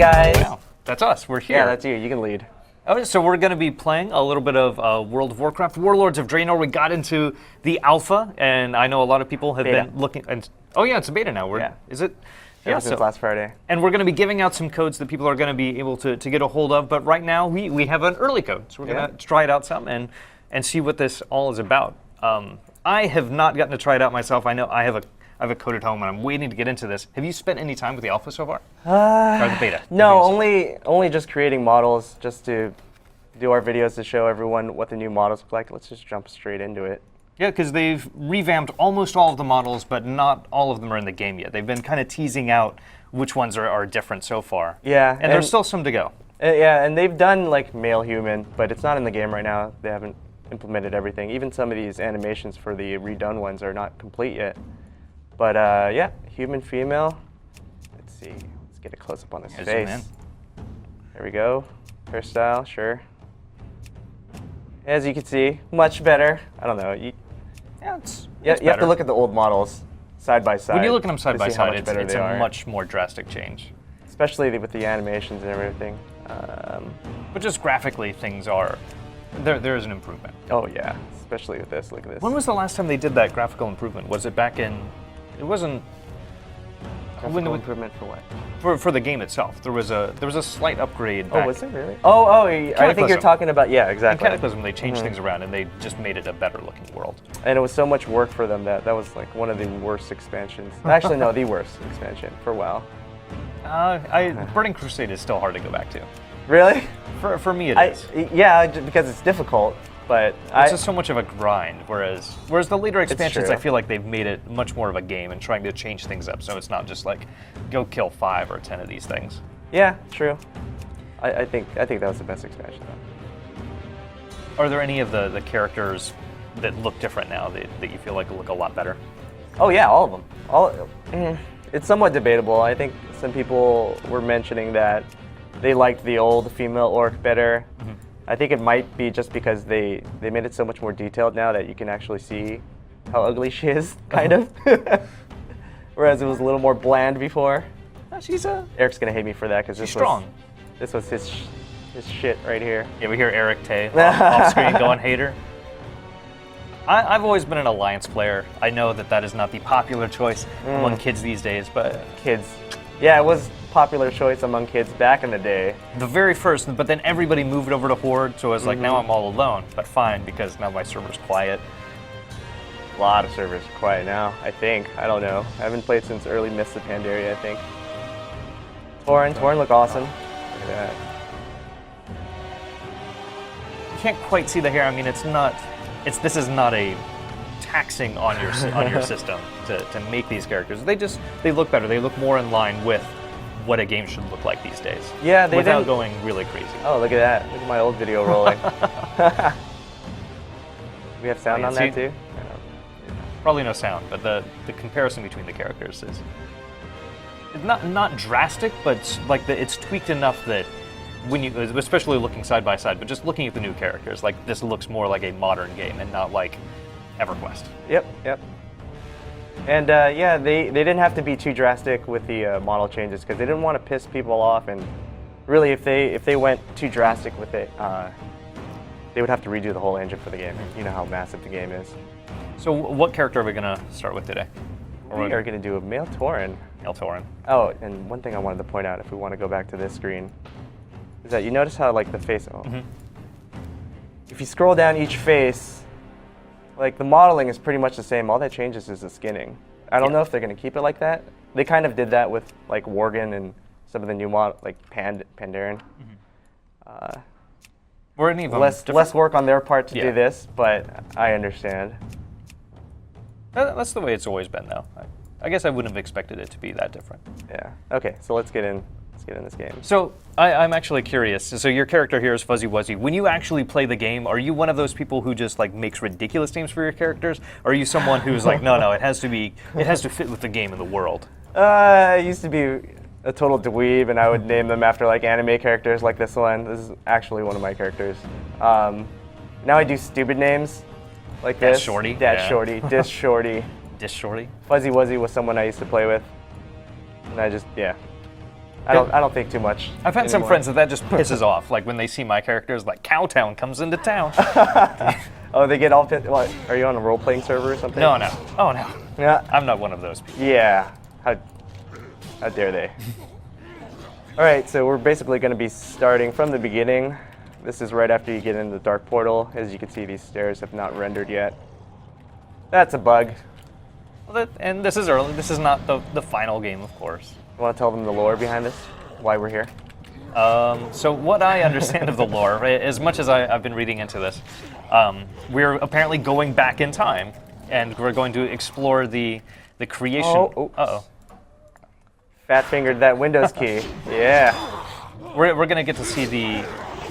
guys. Wow, that's us. We're here. Yeah, that's you. You can lead. Oh, so we're going to be playing a little bit of World of Warcraft, Warlords of Draenor. We got into the alpha, and I know a lot of people have been looking. And oh yeah, it's a beta now. Is it? Yeah, since last Friday. And we're going to be giving out some codes that people are going to be able to get a hold of. But right now, we have an early code, so we're going to try it out some and see what this all is about. I have not gotten to try it out myself. I know I have a code at home, and I'm waiting to get into this. Have you spent any time with the alpha so far? Or the beta? No, only just creating models, just to do our videos to show everyone what the new models look like. Let's just jump straight into it. Yeah, because they've revamped almost all of the models, but not all of them are in the game yet. They've been kind of teasing out which ones are different so far. Yeah. And there's still some to go. Yeah, and they've done like male human, but it's not in the game right now. They haven't implemented everything. Even some of these animations for the redone ones are not complete yet. But yeah, human, female. Let's see. Let's get a close up on this face. There we go. Hairstyle, sure. As you can see, much better. I don't know. You have to look at the old models side by side. When you look at them side by side, it's a much more drastic change. Especially with the animations and everything. But just graphically, things are there is an improvement. Oh yeah, especially with this. Look at this. When was the last time they did that graphical improvement? Was it back in? It wasn't. Graphical improvement for what? For the game itself, there was a slight upgrade. Oh, was it really? Oh, I think you're talking about exactly. In Cataclysm, they changed things around and they just made it a better looking world. And it was so much work for them that was like one of the worst expansions. Actually, no, the worst expansion for WoW. Burning Crusade is still hard to go back to. Really? For me, it is. Yeah, because it's difficult. But it's just so much of a grind, whereas the later expansions, I feel like they've made it much more of a game and trying to change things up, so it's not just like go kill 5 or 10 of these things. Yeah, true. I think that was the best expansion though. Are there any of the characters that look different now that you feel like look a lot better? Oh yeah, all of them. It's somewhat debatable. I think some people were mentioning that they liked the old female orc better. Mm-hmm. I think it might be just because they made it so much more detailed now that you can actually see how ugly she is, kind of. Whereas it was a little more bland before. Eric's gonna hate me for that because this was his shit right here. Yeah, we hear Eric Tay off screen going hater. I've always been an Alliance player. I know that is not the popular choice among kids these days, but kids. Yeah, it was popular choice among kids back in the day. The very first, but then everybody moved over to Horde, so I was like, now I'm all alone. But fine, because now my server's quiet. A lot of servers are quiet now, I think. I don't know. I haven't played since early Mists of Pandaria, I think. Tauren look awesome. Look at that. You can't quite see the hair. I mean, this is not a taxing on your system to make these characters. They look better. They look more in line with what a game should look like these days. Yeah, without going really crazy. Oh, look at that! Look at my old video rolling. We have sound on that too. Probably no sound, but the comparison between the characters is not drastic, but like it's tweaked enough that when you, especially looking side by side, but just looking at the new characters, like this looks more like a modern game and not like EverQuest. Yep. And yeah, they didn't have to be too drastic with the model changes because they didn't want to piss people off. And really, if they went too drastic with it, they would have to redo the whole engine for the game. You know how massive the game is. So what character are we going to start with today? We are going to do a male Tauren. Male Tauren. Oh, and one thing I wanted to point out, if we want to go back to this screen, is that you notice how like the face. If you scroll down each face. Like, the modeling is pretty much the same. All that changes is the skinning. I don't know if they're going to keep it like that. They kind of did that with, like, Worgen and some of the new like Pandaren. Or any of them. Less work on their part to do this, but I understand. That's the way it's always been, though. I guess I wouldn't have expected it to be that different. Yeah. Okay, so let's get in this game. So I'm actually curious. So your character here is Fuzzy Wuzzy. When you actually play the game, are you one of those people who just like makes ridiculous names for your characters? Or are you someone who's like, no, it has to fit with the game and the world? I used to be a total dweeb, and I would name them after like anime characters like this one. This is actually one of my characters. Now I do stupid names like this. Shorty. Shorty. Dish Shorty. Dish Shorty. Fuzzy Wuzzy was someone I used to play with. And I just, I don't think too much. I've had some anymore. friends that just pisses off, like when they see my characters, like Cowtown comes into town. Oh, they get all pissed. What? Are you on a role-playing server or something? No. Oh no. Yeah. I'm not one of those people. Yeah. How dare they? All right, so we're basically going to be starting from the beginning. This is right after you get into the Dark Portal. As you can see, these stairs have not rendered yet. That's a bug. Well, and this is early. This is not the final game, of course. You want to tell them the lore behind this? Why we're here? So what I understand of the lore, as much as I've been reading into this, we're apparently going back in time, and we're going to explore the creation. Oh, Uh-oh. Fat-fingered that Windows key. Yeah. We're going to get to see the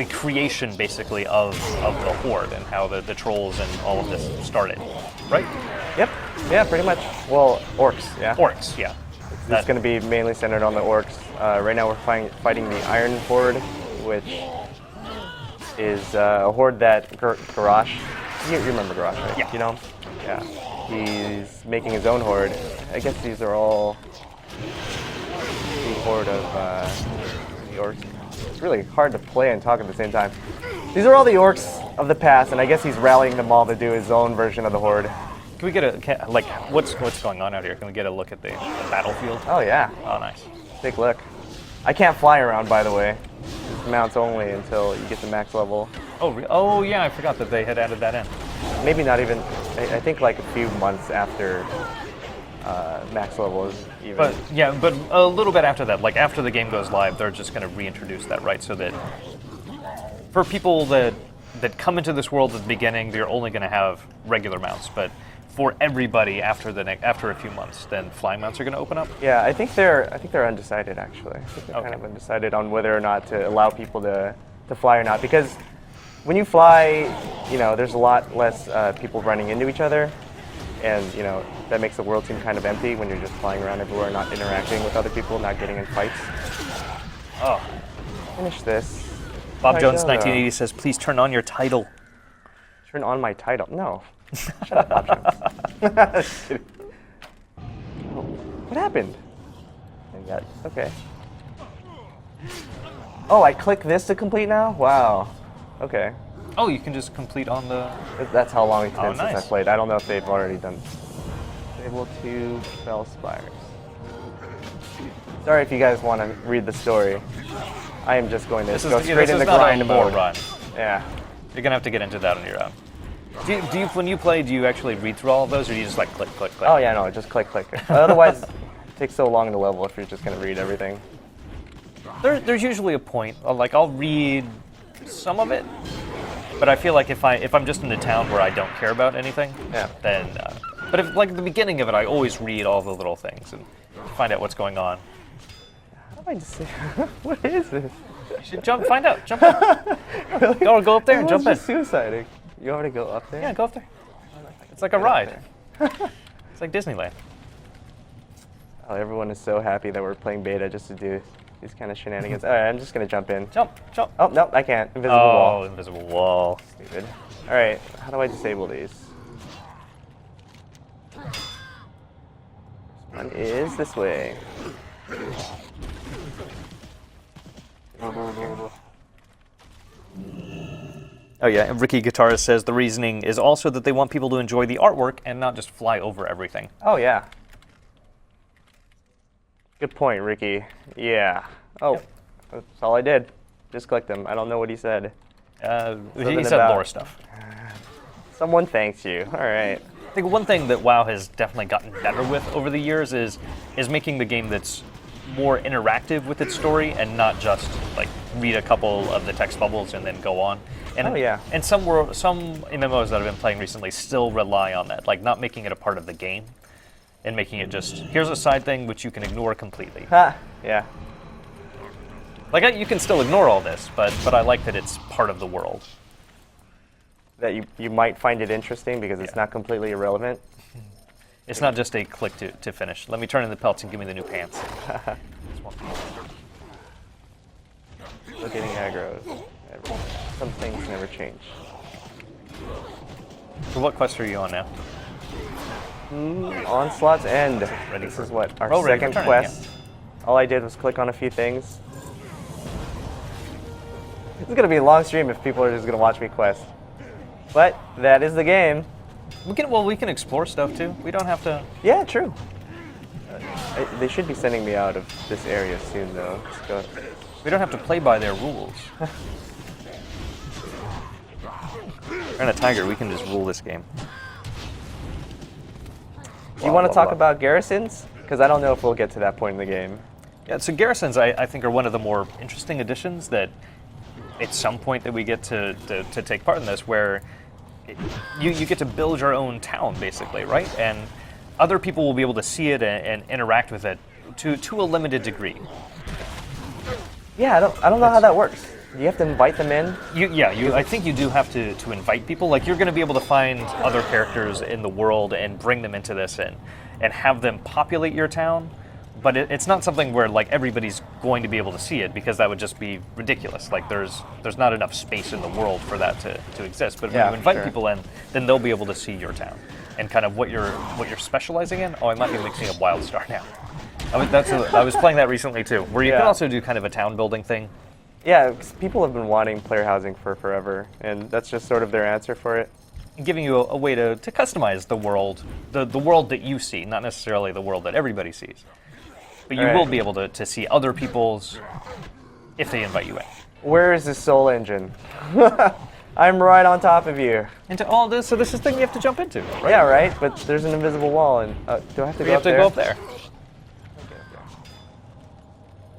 creation, basically, of the Horde and how the trolls and all of this started, right? Yep. Yeah, pretty much. Well, orcs, yeah. Orcs, yeah. It's going to be mainly centered on the orcs. Right now we're fighting the Iron Horde, which is a horde that Garrosh, you remember Garrosh, right? Yeah. You know him? Yeah. He's making his own horde. I guess these are all the horde of the orcs. It's really hard to play and talk at the same time. These are all the orcs of the past, and I guess he's rallying them all to do his own version of the horde. Can we get what's going on out here? Can we get a look at the battlefield? Oh yeah. Oh, nice. Take a look. I can't fly around, by the way. It's mounts only until you get to max level. Oh yeah, I forgot that they had added that in. Maybe not even. I think like a few months after max level is even. But a little bit after that, like after the game goes live, they're just going to reintroduce that, right? So that for people that come into this world at the beginning, they're only going to have regular mounts, but for everybody after a few months, then flying mounts are going to open up. Yeah, I think they're undecided actually. I think they're kind of undecided on whether or not to allow people to fly or not, because when you fly, you know, there's a lot less people running into each other, and you know that makes the world seem kind of empty when you're just flying around everywhere, not interacting with other people, not getting in fights. Oh, Finish this. Bob Jones 1980 says, "Please turn on your title." Turn on my title. No. Shut up, Bob Jones. Just kidding. Oh, what happened? Okay. Oh, I click this to complete now? Wow. Okay. Oh, you can just complete on the. That's how long it's been nice. since I played. I don't know if they've already done. Able to fell spires. Sorry if you guys want to read the story. I am just going to go straight into grind mode. Run. Yeah. You're gonna have to get into that on your own. Do you when you play, do you actually read through all of those, or do you just like click, click, click? Oh yeah, no, just click, click. Otherwise, it takes so long to level if you're just going to read everything. There's usually a point. Like I'll read some of it, but I feel like if I'm just in a town where I don't care about anything, Yeah. then. But if like at the beginning of it, I always read all the little things and find out what's going on. How do I just say? What is this? You should find out, jump in. Really? Go up there and jump in. Just suiciding. You want to go up there? Yeah, go up there. It's like a ride. It's like Disneyland. Oh, everyone is so happy that we're playing beta just to do these kind of shenanigans. All right, I'm just gonna jump in. Jump. Oh no, I can't. Invisible wall. Oh, invisible wall. Stupid. All right, how do I disable these? One is this way. Oh yeah, and Ricky Guitarist says the reasoning is also that they want people to enjoy the artwork and not just fly over everything. Oh yeah. Good point, Ricky. Yeah. Oh, Yep. That's all I did. Just clicked them. I don't know what he said. He Something said about- lore stuff. Someone thanks you. All right. I think one thing that WoW has definitely gotten better with over the years is making the game that's more interactive with its story and not just like read a couple of the text bubbles and then go on. And, Oh, yeah. And some MMOs that I've been playing recently still rely on that, like not making it a part of the game and making it just, here's a side thing which you can ignore completely. Ha. Yeah. Like you can still ignore all this, but I like that it's part of the world. That you might find it interesting because it's not completely irrelevant. It's not just a click to finish. Let me turn in the pelts and give me the new pants. Still getting aggro. Some things never change. So what quest are you on now? Onslaught's End. Ready This for- is what our Oh, ready for second turning, quest. All I did was click on a few things. It's gonna be a long stream if people are just gonna watch me quest. But that is the game. We can explore stuff too. We don't have to. Yeah, true. They should be sending me out of this area soon, though. Let's go. We don't have to play by their rules. We're in a tiger. We can just rule this game. Do you want to talk about garrisons? Because I don't know if we'll get to that point in the game. Yeah, so garrisons, I think, are one of the more interesting additions that at some point that we get to take part in this, where you get to build your own town, basically, right? And other people will be able to see it and interact with it to a limited degree. Yeah, I don't know how that works. You have to invite them in? I think you do have to invite people. Like, you're going to be able to find other characters in the world and bring them into this and have them populate your town. But it's not something where, like, everybody's going to be able to see it, because that would just be ridiculous. Like, there's not enough space in the world for that to exist. But when you invite people in, then they'll be able to see your town and kind of what you're specializing in. Oh, I might be mixing up WildStar now. I was playing that recently too, where you can also do kind of a town building thing. Yeah, 'cause people have been wanting player housing for forever, and that's just sort of their answer for it. Giving you a way to customize the world, the world that you see, not necessarily the world that everybody sees. But you will be able to see other people's if they invite you in. Where is the soul engine? I'm right on top of you. Into all this, so this is the thing you have to jump into, right? Yeah, right, but there's an invisible wall, and do I have to go up there? We have to go up there.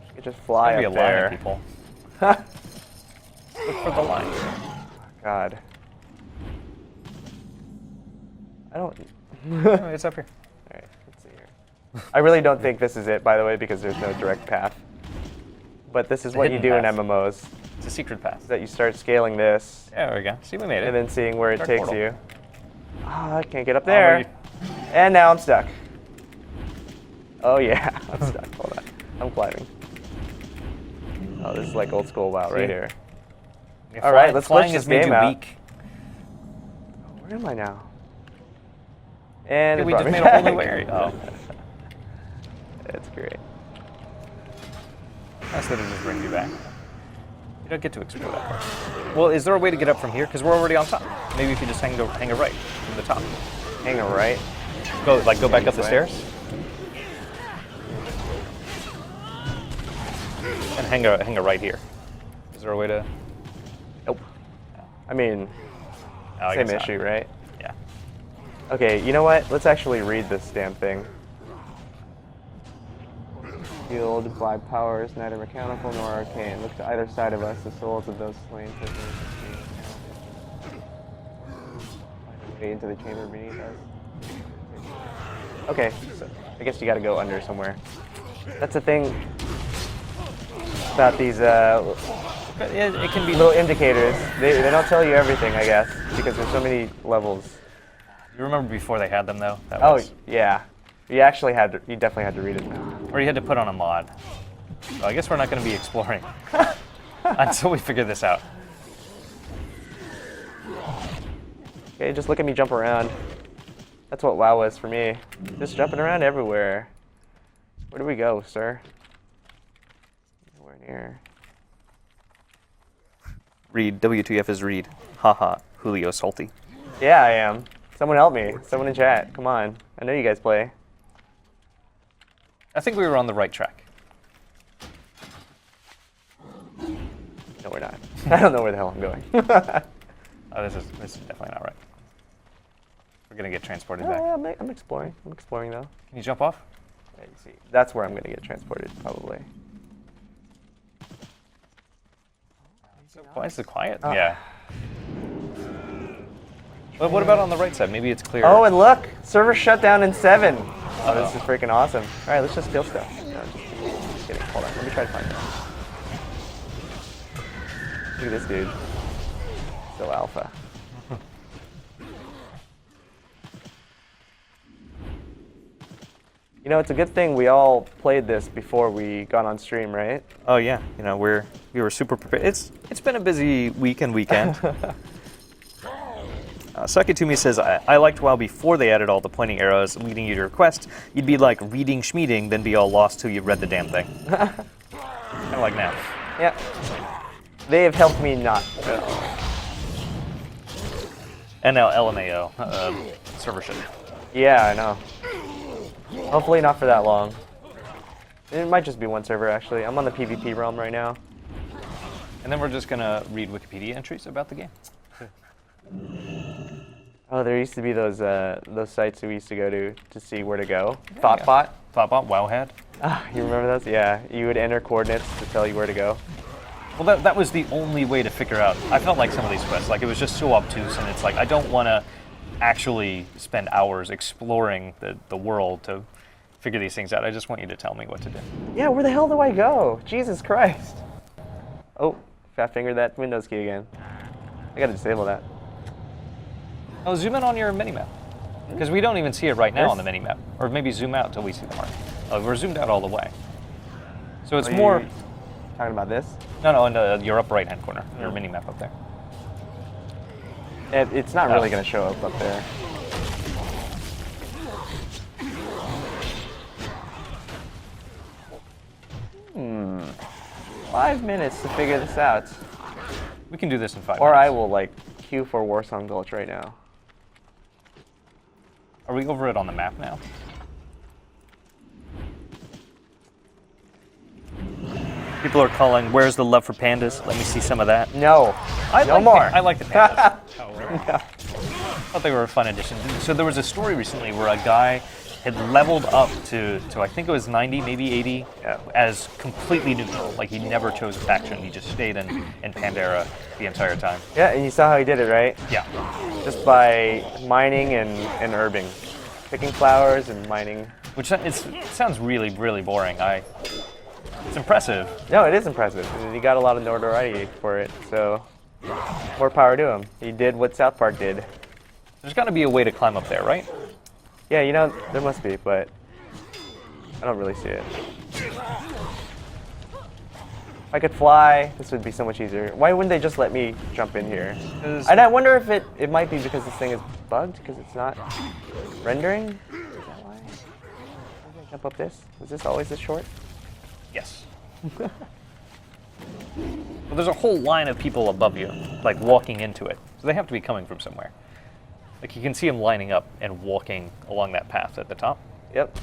You could just fly Maybe up a line there. of people. Look for the line. God. I don't... Oh, it's up here. Alright, let's see here. I really don't think this is it, by the way, because there's no direct path. But this is what you do in MMOs. It's a secret path. That you start scaling this. Yeah, there we go. See, we made it. And then seeing where it Dark takes portal. you. Oh, I can't get up there. And now I'm stuck. Oh yeah, I'm stuck. Hold on. I'm climbing. Oh, this is like old school WoW right here. Yeah, All right, let's flying glitch this has made game you out. weak. Where am I now? And Yeah, it we brought just me made a whole new back. area. Oh. It's great. Nice that it just brings you back. You don't get to explore that part. Well, is there a way to get up from here? Because we're already on top. Maybe if you just hang a right from the top. Hang a right. Go back up the stairs. And hang a right here. Is there a way to? Nope. I mean, Oh, I same guess not. issue, right? Yeah. Okay, you know what? Let's actually read this damn thing. Fueled by powers neither mechanical nor arcane. Look to either side of us. The souls of those slain way into the chamber beneath us. Okay, so I guess you got to go under somewhere. That's the thing about these It can be. little indicators. They don't tell you everything, I guess, because there's so many levels. You remember before they had them though? That Oh was, yeah, you definitely had to read it now. or you had to put on a mod. Well, I guess we're not going to be exploring until we figure this out. Okay, just look at me jump around. That's what WoW was for me. Just jumping around everywhere. Where do we go, sir? Nowhere near. Read. WTF is read. Haha. Julio salty. Yeah, I am. Someone help me. Someone in chat. Come on. I know you guys play. I think we were on the right track. No, we're not. I don't know where the hell I'm going. Oh, this is definitely not right. We're gonna get transported back. I'm exploring. I'm exploring though. Can you jump off? Yeah, you see, that's where I'm gonna get transported probably. Why is it quiet? Yeah. But what about on the right side? Maybe it's clear. Oh, and look, server shut down in 7. Oh, this is freaking awesome. All right, let's just steal stuff. No, just kidding. Hold on, let me try to find it. Look at this dude. So alpha. You know, it's a good thing we all played this before we got on stream, right? Oh yeah. You know, we were super prepared. It's been a busy week and weekend. Suck It To Me says, I liked WoW before they added all the pointing arrows leading you to your quest. You'd be like reading Schmeeding, then be all lost till you read the damn thing. Kind of like now. Yeah. They have helped me not. And now LMAO, server shit. Yeah, I know. Hopefully not for that long. It might just be one server, actually. I'm on the PvP realm right now. And then we're just going to read Wikipedia entries about the game. Oh, there used to be those sites we used to go to see where to go. Thoughtbot. Thoughtbot, Wowhead. Ah, you remember those? Yeah, you would enter coordinates to tell you where to go. Well, that was the only way to figure out. I felt like some of these quests, like it was just so obtuse, and it's like I don't want to actually spend hours exploring the world to figure these things out. I just want you to tell me what to do. Yeah, where the hell do I go? Jesus Christ. Oh, fat fingered that Windows key again. I gotta disable that. Oh, zoom in on your minimap. Because we don't even see it right now on the minimap. Or maybe zoom out till we see the mark. Oh, we're zoomed out all the way. So it's more... Talking about this? No, in your upper right-hand corner. Your minimap up there. It's not really going to show up there. Hmm. 5 minutes to figure this out. We can do this in 5 minutes. Or I will, like, queue for Warsong Gulch right now. Are we over it on the map now? People are calling, where's the love for pandas? Let me see some of that. No. No more. I like the pandas. No. I thought they were a fun addition. So there was a story recently where a guy had leveled up to I think it was 90, maybe 80, as completely neutral. Like he never chose a faction. He just stayed in Pandera the entire time. Yeah, and you saw how he did it, right? Yeah. Just by mining and herbing. Picking flowers and mining. Which it sounds really, really boring. It's impressive. No, it is impressive. He got a lot of notoriety for it, so more power to him. He did what South Park did. There's got to be a way to climb up there, right? Yeah, you know, there must be, but I don't really see it. If I could fly, this would be so much easier. Why wouldn't they just let me jump in here? And I wonder if it might be because this thing is bugged, because it's not rendering? Is that why? How do I jump up this? Was this always this short? Yes. Well, there's a whole line of people above you, like walking into it. So they have to be coming from somewhere. Like you can see them lining up and walking along that path at the top. Yep.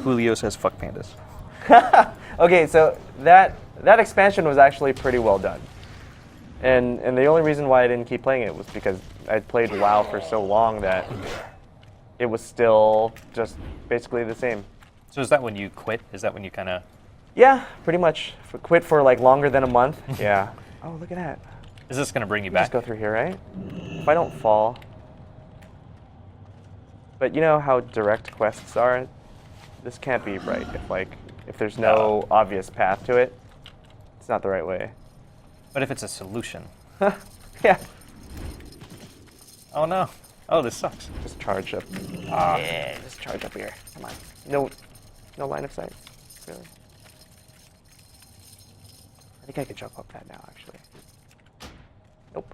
Julio says fuck pandas. Okay, so that expansion was actually pretty well done. And the only reason why I didn't keep playing it was because I'd played WoW for so long that it was still just basically the same. So is that when you quit? Is that when you kind of... Yeah, pretty much. Quit for like longer than a month. Yeah. Oh, look at that. Is this going to bring you back? Just go through here, right? If I don't fall. But you know how direct quests are? This can't be right if there's no obvious path to it. It's not the right way. But if it's a solution. Yeah. Oh no. Oh, this sucks. Just charge up. Yeah, just charge up here. Come on. No line of sight. Really. I think I could jump up that now, actually. Nope.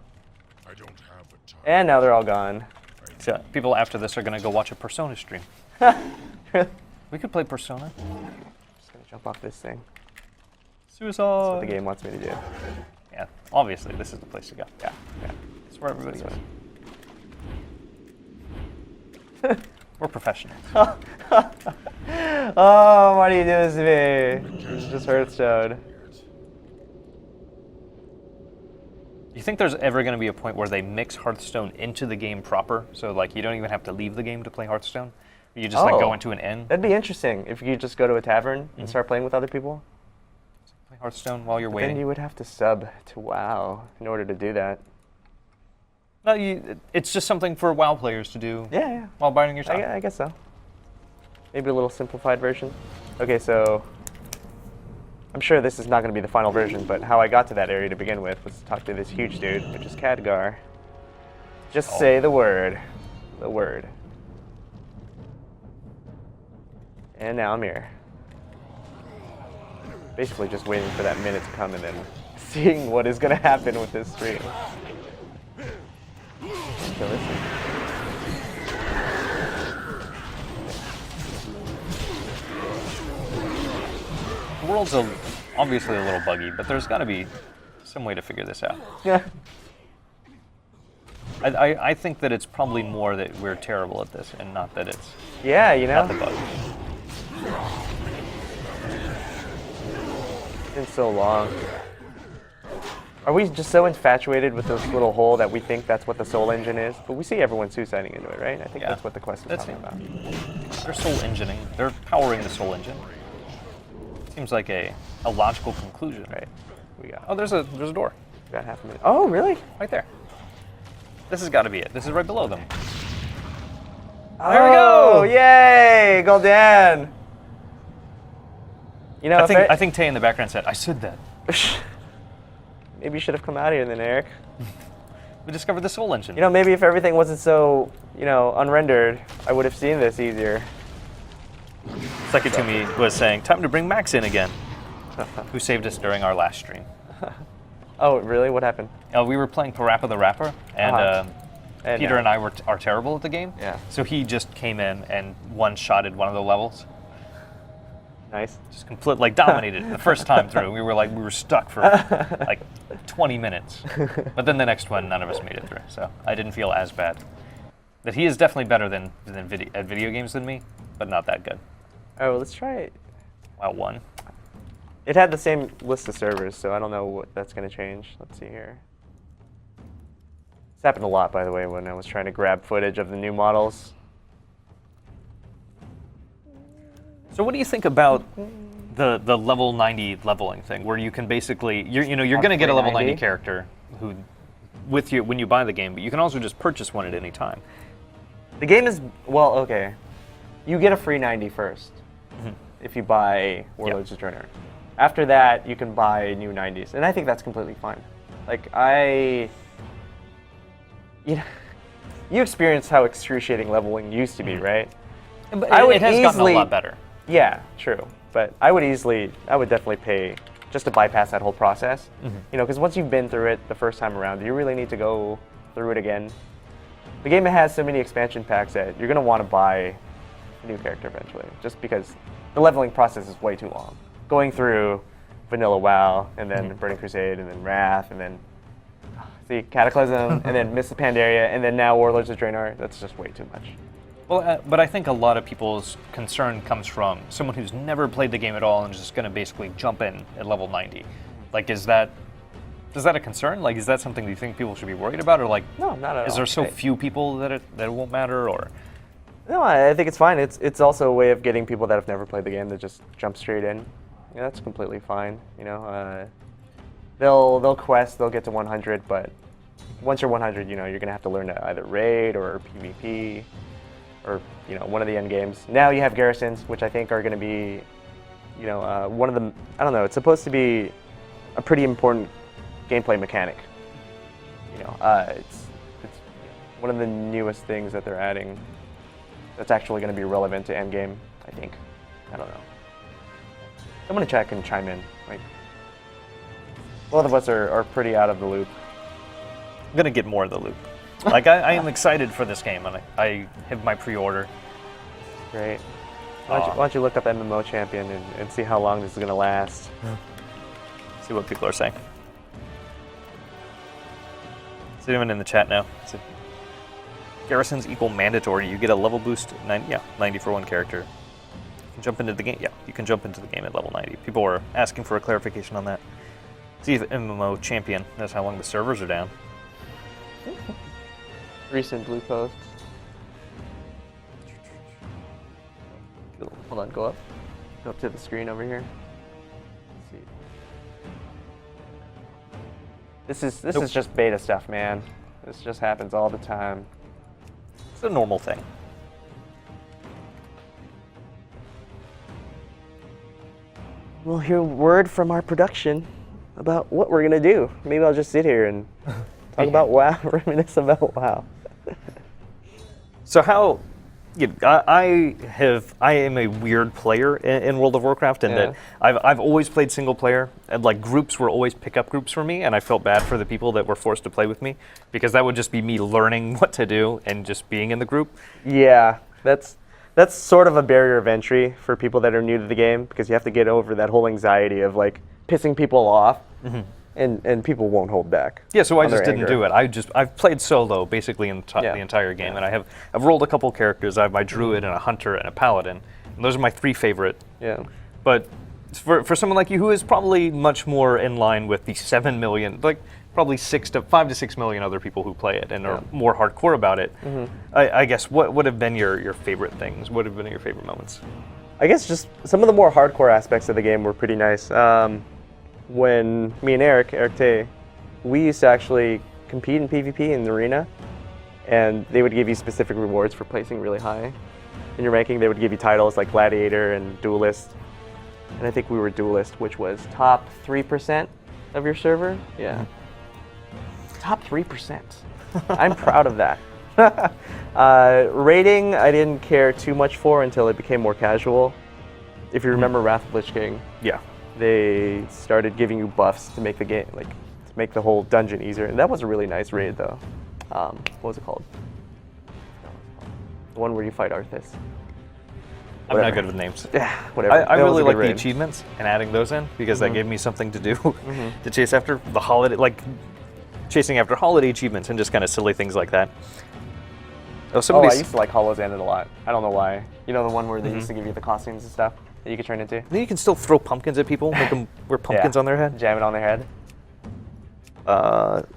I don't have the time. And now they're all gone. So people after this are going to go watch a Persona stream. Really? We could play Persona. Just gonna jump off this thing. Suicide. That's what the game wants me to do. Yeah, obviously this is the place to go. Yeah. It's where everybody This goes. way. We're professionals. Oh, why do you do this to me? It's just Hearthstone. You think there's ever going to be a point where they mix Hearthstone into the game proper? So like you don't even have to leave the game to play Hearthstone? You just like go into an inn, That'd be interesting if you just go to a tavern and start playing with other people. play Hearthstone while you're Then waiting. you would have to sub to WoW in order to do that. No, it's just something for WoW players to do Yeah. while biding your time. I guess so. Maybe a little simplified version. Okay, so I'm sure this is not going to be the final version, but how I got to that area to begin with was to talk to this huge dude, which is Khadgar. Just say the word. The word. And now I'm here. basically just waiting for that minute to come and then seeing what is going to happen with this stream. So this is... The world's obviously a little buggy, but there's got to be some way to figure this out. Yeah. I think that it's probably more that we're terrible at this and not that it's Yeah, you know? not the bug. It's been so long. Are we just so infatuated with this little hole that we think that's what the Soul Engine is? But we see everyone suiciding into it, right? I think Yeah. that's what the quest is That's talking about. They're soul engineing. They're powering the soul engine. Seems like a logical conclusion. Right. We got, Oh, there's a door we got half a minute. Oh, really? right there. This has got to be it. This is right below them. There we go! Yay! Gul'dan! You know, I think Tay in the background said, "I said that." maybe you should have come out here then, Eric. We discovered the soul engine. You know, maybe if everything wasn't so, unrendered, I would have seen this easier. Sekitumi was saying, "Time to bring Max in again," who saved us during our last stream. Oh, really? What happened? We were playing Parappa the Rapper, and And, Peter and I are terrible at the game. Yeah. So he just came in and one-shotted one of the levels. Nice. Just dominated it the first time through. We were stuck for like 20 minutes. But then the next one, none of us made it through. So I didn't feel as bad. But he is definitely better at video games than me, but not that good. Oh, let's try it. Wow, one. It had the same list of servers, so I don't know what that's going to change. Let's see here. This happened a lot, by the way, when I was trying to grab footage of the new models. So what do you think about the level 90 leveling thing, where you can basically you're going to get a level 90 character who with you when you buy the game, but you can also just purchase one at any time. The game is, well, okay. You get a free 90 first if you buy Warlords of Draenor. After that, you can buy new 90s, and I think that's completely fine. Like, you experienced how excruciating leveling used to be, right? But it it has gotten a lot better. Yeah, true. But I would definitely pay just to bypass that whole process. Because once you've been through it the first time around, do you really need to go through it again? The game has so many expansion packs that you're going to want to buy a new character eventually, just because the leveling process is way too long. Going through Vanilla WoW, and then Burning Crusade, and then Wrath, and then Cataclysm, and then Mists of Pandaria, and then now Warlords of Draenor, that's just way too much. Well, but I think a lot of people's concern comes from someone who's never played the game at all and is just going to basically jump in at level 90. Like, is that a concern? Like, is that something you think people should be worried about, or like, No, not at all. is there so few people that it won't matter, or? No, I think it's fine. It's also a way of getting people that have never played the game to just jump straight in. Yeah, that's completely fine. They'll quest, they'll get to 100, but once you're 100, you're gonna have to learn to either raid or PvP, or one of the end games. Now you have garrisons, which I think are gonna be, one of the, I don't know. It's supposed to be a pretty important gameplay mechanic. It's one of the newest things that they're adding. That's actually going to be relevant to endgame, I think. I don't know. Someone in chat can chime in. Like, both of us are pretty out of the loop. I'm going to get more of the loop. Like, I am excited for this game, and I have my pre-order. Great. Why don't you look up MMO Champion and see how long this is going to last? See what people are saying. See anyone in the chat now? Garrisons equal mandatory. You get a level boost, 90 for one character. You can jump into the game. Yeah, you can jump into the game at level 90. People were asking for a clarification on that. See if MMO Champion knows how long the servers are down. Recent blue posts. Hold on, go up. Go up to the screen over here. Let's see. This is just beta stuff, man. This just happens all the time. It's a normal thing. We'll hear word from our production about what we're gonna do. Maybe I'll just sit here and talk about WoW, reminisce about WoW. So how I am a weird player in World of Warcraft, and that I've always played single player, and like groups were always pickup groups for me, and I felt bad for the people that were forced to play with me because that would just be me learning what to do and just being in the group. Yeah, that's sort of a barrier of entry for people that are new to the game because you have to get over that whole anxiety of like pissing people off, and people won't hold back. Yeah, so I on just their didn't anger. do it. I've played solo basically in the entire game, and I've rolled a couple characters. I have my druid and a hunter and a paladin, and those are my 3 favorite. Yeah. But for someone like you who is probably much more in line with the 7 million, like probably 5 to 6 million other people who play it and are more hardcore about it, I guess what would have been your favorite things? What have been your favorite moments? I guess just some of the more hardcore aspects of the game were pretty nice. When me and Eric Tay, we used to actually compete in PvP in the arena, and they would give you specific rewards for placing really high in your ranking. They would give you titles like Gladiator and Duelist, and I think we were Duelist, which was top 3% of your server. Yeah, top 3%. I'm proud of that. Rating, I didn't care too much for until it became more casual. If you remember Wrath of Lich King, Yeah. they started giving you buffs to make the game, like, to make the whole dungeon easier. And that was a really nice raid, though. What was it called? The one where you fight Arthas. I'm not good with names. Yeah, whatever. I That was really a like good the raid. achievements and adding those in because that gave me something to do to chase after the holiday, like chasing after holiday achievements and just kind of silly things like that. Oh, I somebody's. used to like Hollow's End a lot. I don't know why. You know the one where they used to give you the costumes and stuff that you could turn into? You can still throw pumpkins at people, make them wear pumpkins on their head. Jam it on their head.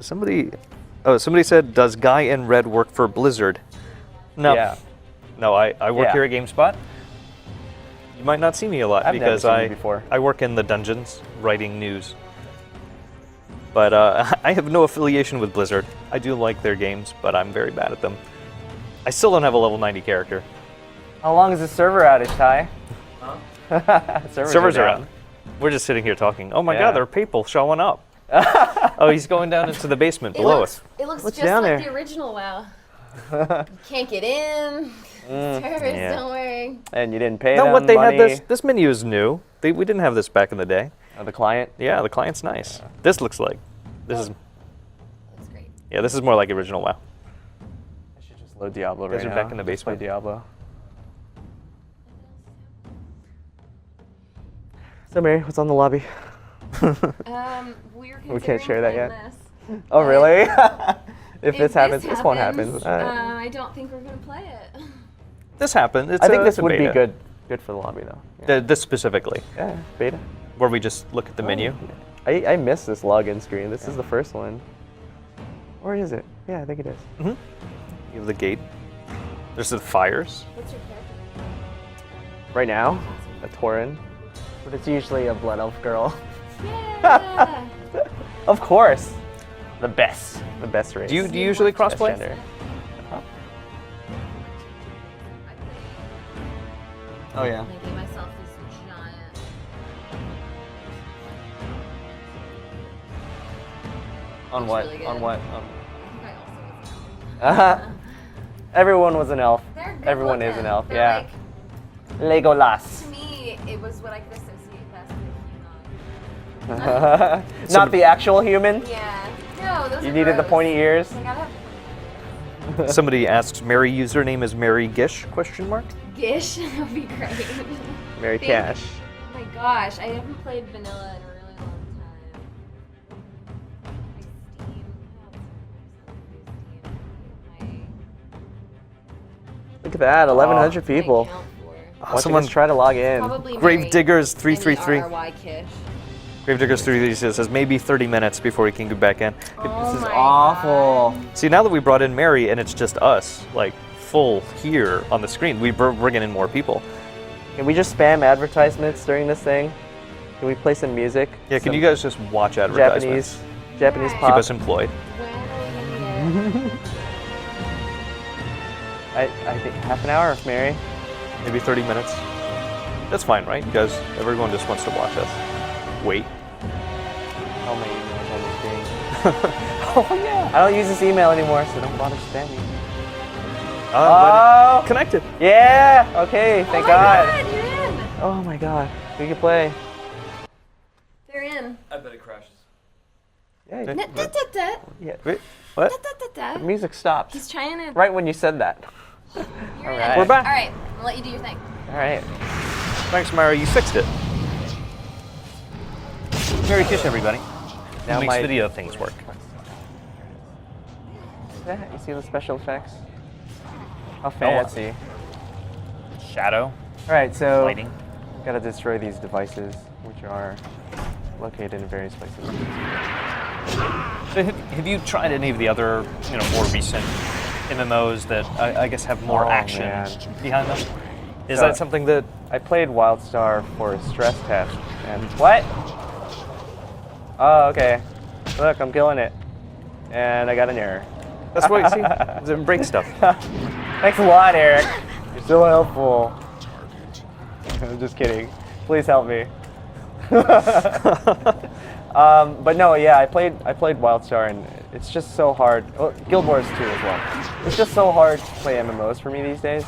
Somebody said, does Guy in Red work for Blizzard? No. Yeah. No, I work Yeah. here at GameSpot. You might not see me a lot I've never because seen you before. I work in the dungeons writing news. But I have no affiliation with Blizzard. I do like their games, but I'm very bad at them. I still don't have a level 90 character. How long is the server outage, Ty? Huh? Servers are out. We're just sitting here talking. Oh my Yeah. god, there are people showing up. Oh, he's going down into the basement below us. It looks What's just down like there? the original WoW. You can't get in. Servers Yeah. don't work. And you didn't pay No, them what they money. had this menu is new. We didn't have this back in the day. Oh, the client? Yeah, the client's nice. This looks like this is That's great. yeah, this is more like original WoW. I should just load Diablo Guys right are now. back in the Just play basement. Diablo. So Mary, what's on the lobby? We can't share that yet? This. Oh really? if If this happens, this won't happen. I don't think we're gonna play it. This happened. It's I think a- this it's a would be beta. good for the lobby though. Yeah, This specifically, yeah beta. where we just look at the menu. I miss this login screen. This is the first one. Or is it? Yeah, I think it is. You have the gate. There's the fires. What's your character? Right now, a Tauren. But it's usually a blood elf girl. Yeah. Of course. The best. The best race. Do you usually Best crossplay? gender. I play Oh yeah. making myself this giant. On Looks what? really On good. what? I think I also was. Everyone was an elf. They're good Everyone is looking. an elf. They're Yeah. like, Legolas. to me, it was what I could associate best with human. Not the actual human. Yeah. No, those You are needed the gross. pointy ears. Like, I have Somebody asks, Mary username is Mary Gish? Question mark. Gish. That would be great. Mary Thank- Cash. Oh my gosh, I haven't played vanilla in a really long time. My Steam. Look at that, 1,100 people. Count for. Why don't you Someone- guys try to log in? Probably Gravediggers 333. RRY Kish. Gravediggers 333 says maybe 30 minutes before we can get back in. Oh This is my awful. God. See, now that we brought in Mary and it's just us, like full here on the screen, we're bringing in more people. Can we just spam advertisements during this thing? Can we play some music? Yeah, can Some you guys just watch advertisements? Japanese Keep Keep pop? us employed. When are we gonna get I think half an hour, Mary. Maybe 30 minutes. That's fine, right? Because everyone just wants to watch us. Wait. All my emails on the screen. Oh yeah. I don't use this email anymore, so don't bother spamming. Oh! Connected. Yeah! Okay, thank Oh my God. You're in. Oh my God. We can play. They're in. I bet it crashes. Yeah, Da, da, da, da. yeah. Wait, what? Da, da, da, The da. music stopped. He's trying to. Right when you said that. You're in. Alright. We're back. All right, I'll let you do your thing. Alright. Thanks, Myra. You fixed it. Merry Kish, everybody. Now Who makes my- video things work. Yeah, you see the special effects? How fancy. Shadow, Alright, so lighting. gotta destroy these devices, which are located in various places. So have you tried any of the other, more recent MMOs that I guess have more Oh, action man. behind them? Is So- that something that? I played WildStar for a stress test, and what? Oh, okay. Look, I'm killing it, and I got an error. That's what you see. It breaks stuff. Thanks a lot, Eric. You're so helpful. I'm just kidding. Please help me. But no, yeah, I played WildStar, and it's just so hard. Well, Guild Wars 2 as well. It's just so hard to play MMOs for me these days.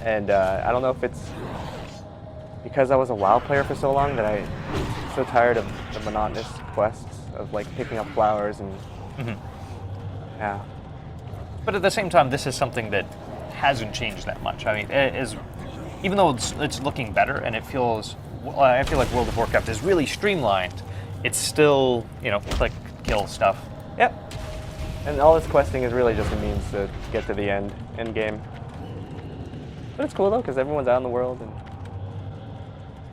And I don't know if it's because I was a WoW player for so long that I'm so tired of the monotonous quests of like picking up flowers and yeah. But at the same time, this is something that hasn't changed that much. I mean, even though it's looking better and it feels, I feel like World of Warcraft is really streamlined. It's still, click, kill stuff. Yep. And all this questing is really just a means to get to the end game. But it's cool though, because everyone's out in the world and.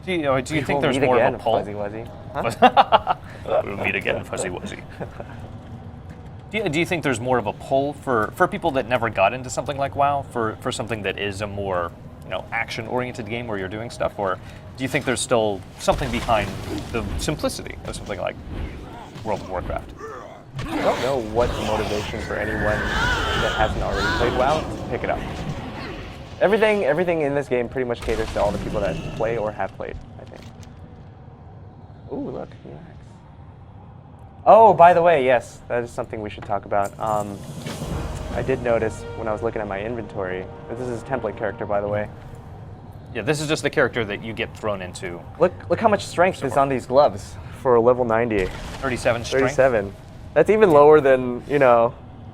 Do you think We'll there's meet more again, of a pull? Fuzzy Wuzzy. Huh? We'll meet again, Fuzzy Wuzzy. Do you think there's more of a pull for people that never got into something like WoW, for something that is a more action-oriented game where you're doing stuff, or do you think there's still something behind the simplicity of something like World of Warcraft? I don't know what the motivation for anyone that hasn't already played WoW is to pick it up. Everything in this game pretty much caters to all the people that play or have played, I think. Ooh, look, relax. Oh, by the way, yes, that is something we should talk about. I did notice when I was looking at my inventory, this is his template character, by the way. Yeah, this is just the character that you get thrown into. Look how much strength is on these gloves for a level 90. 37 strength. 37. That's even lower than,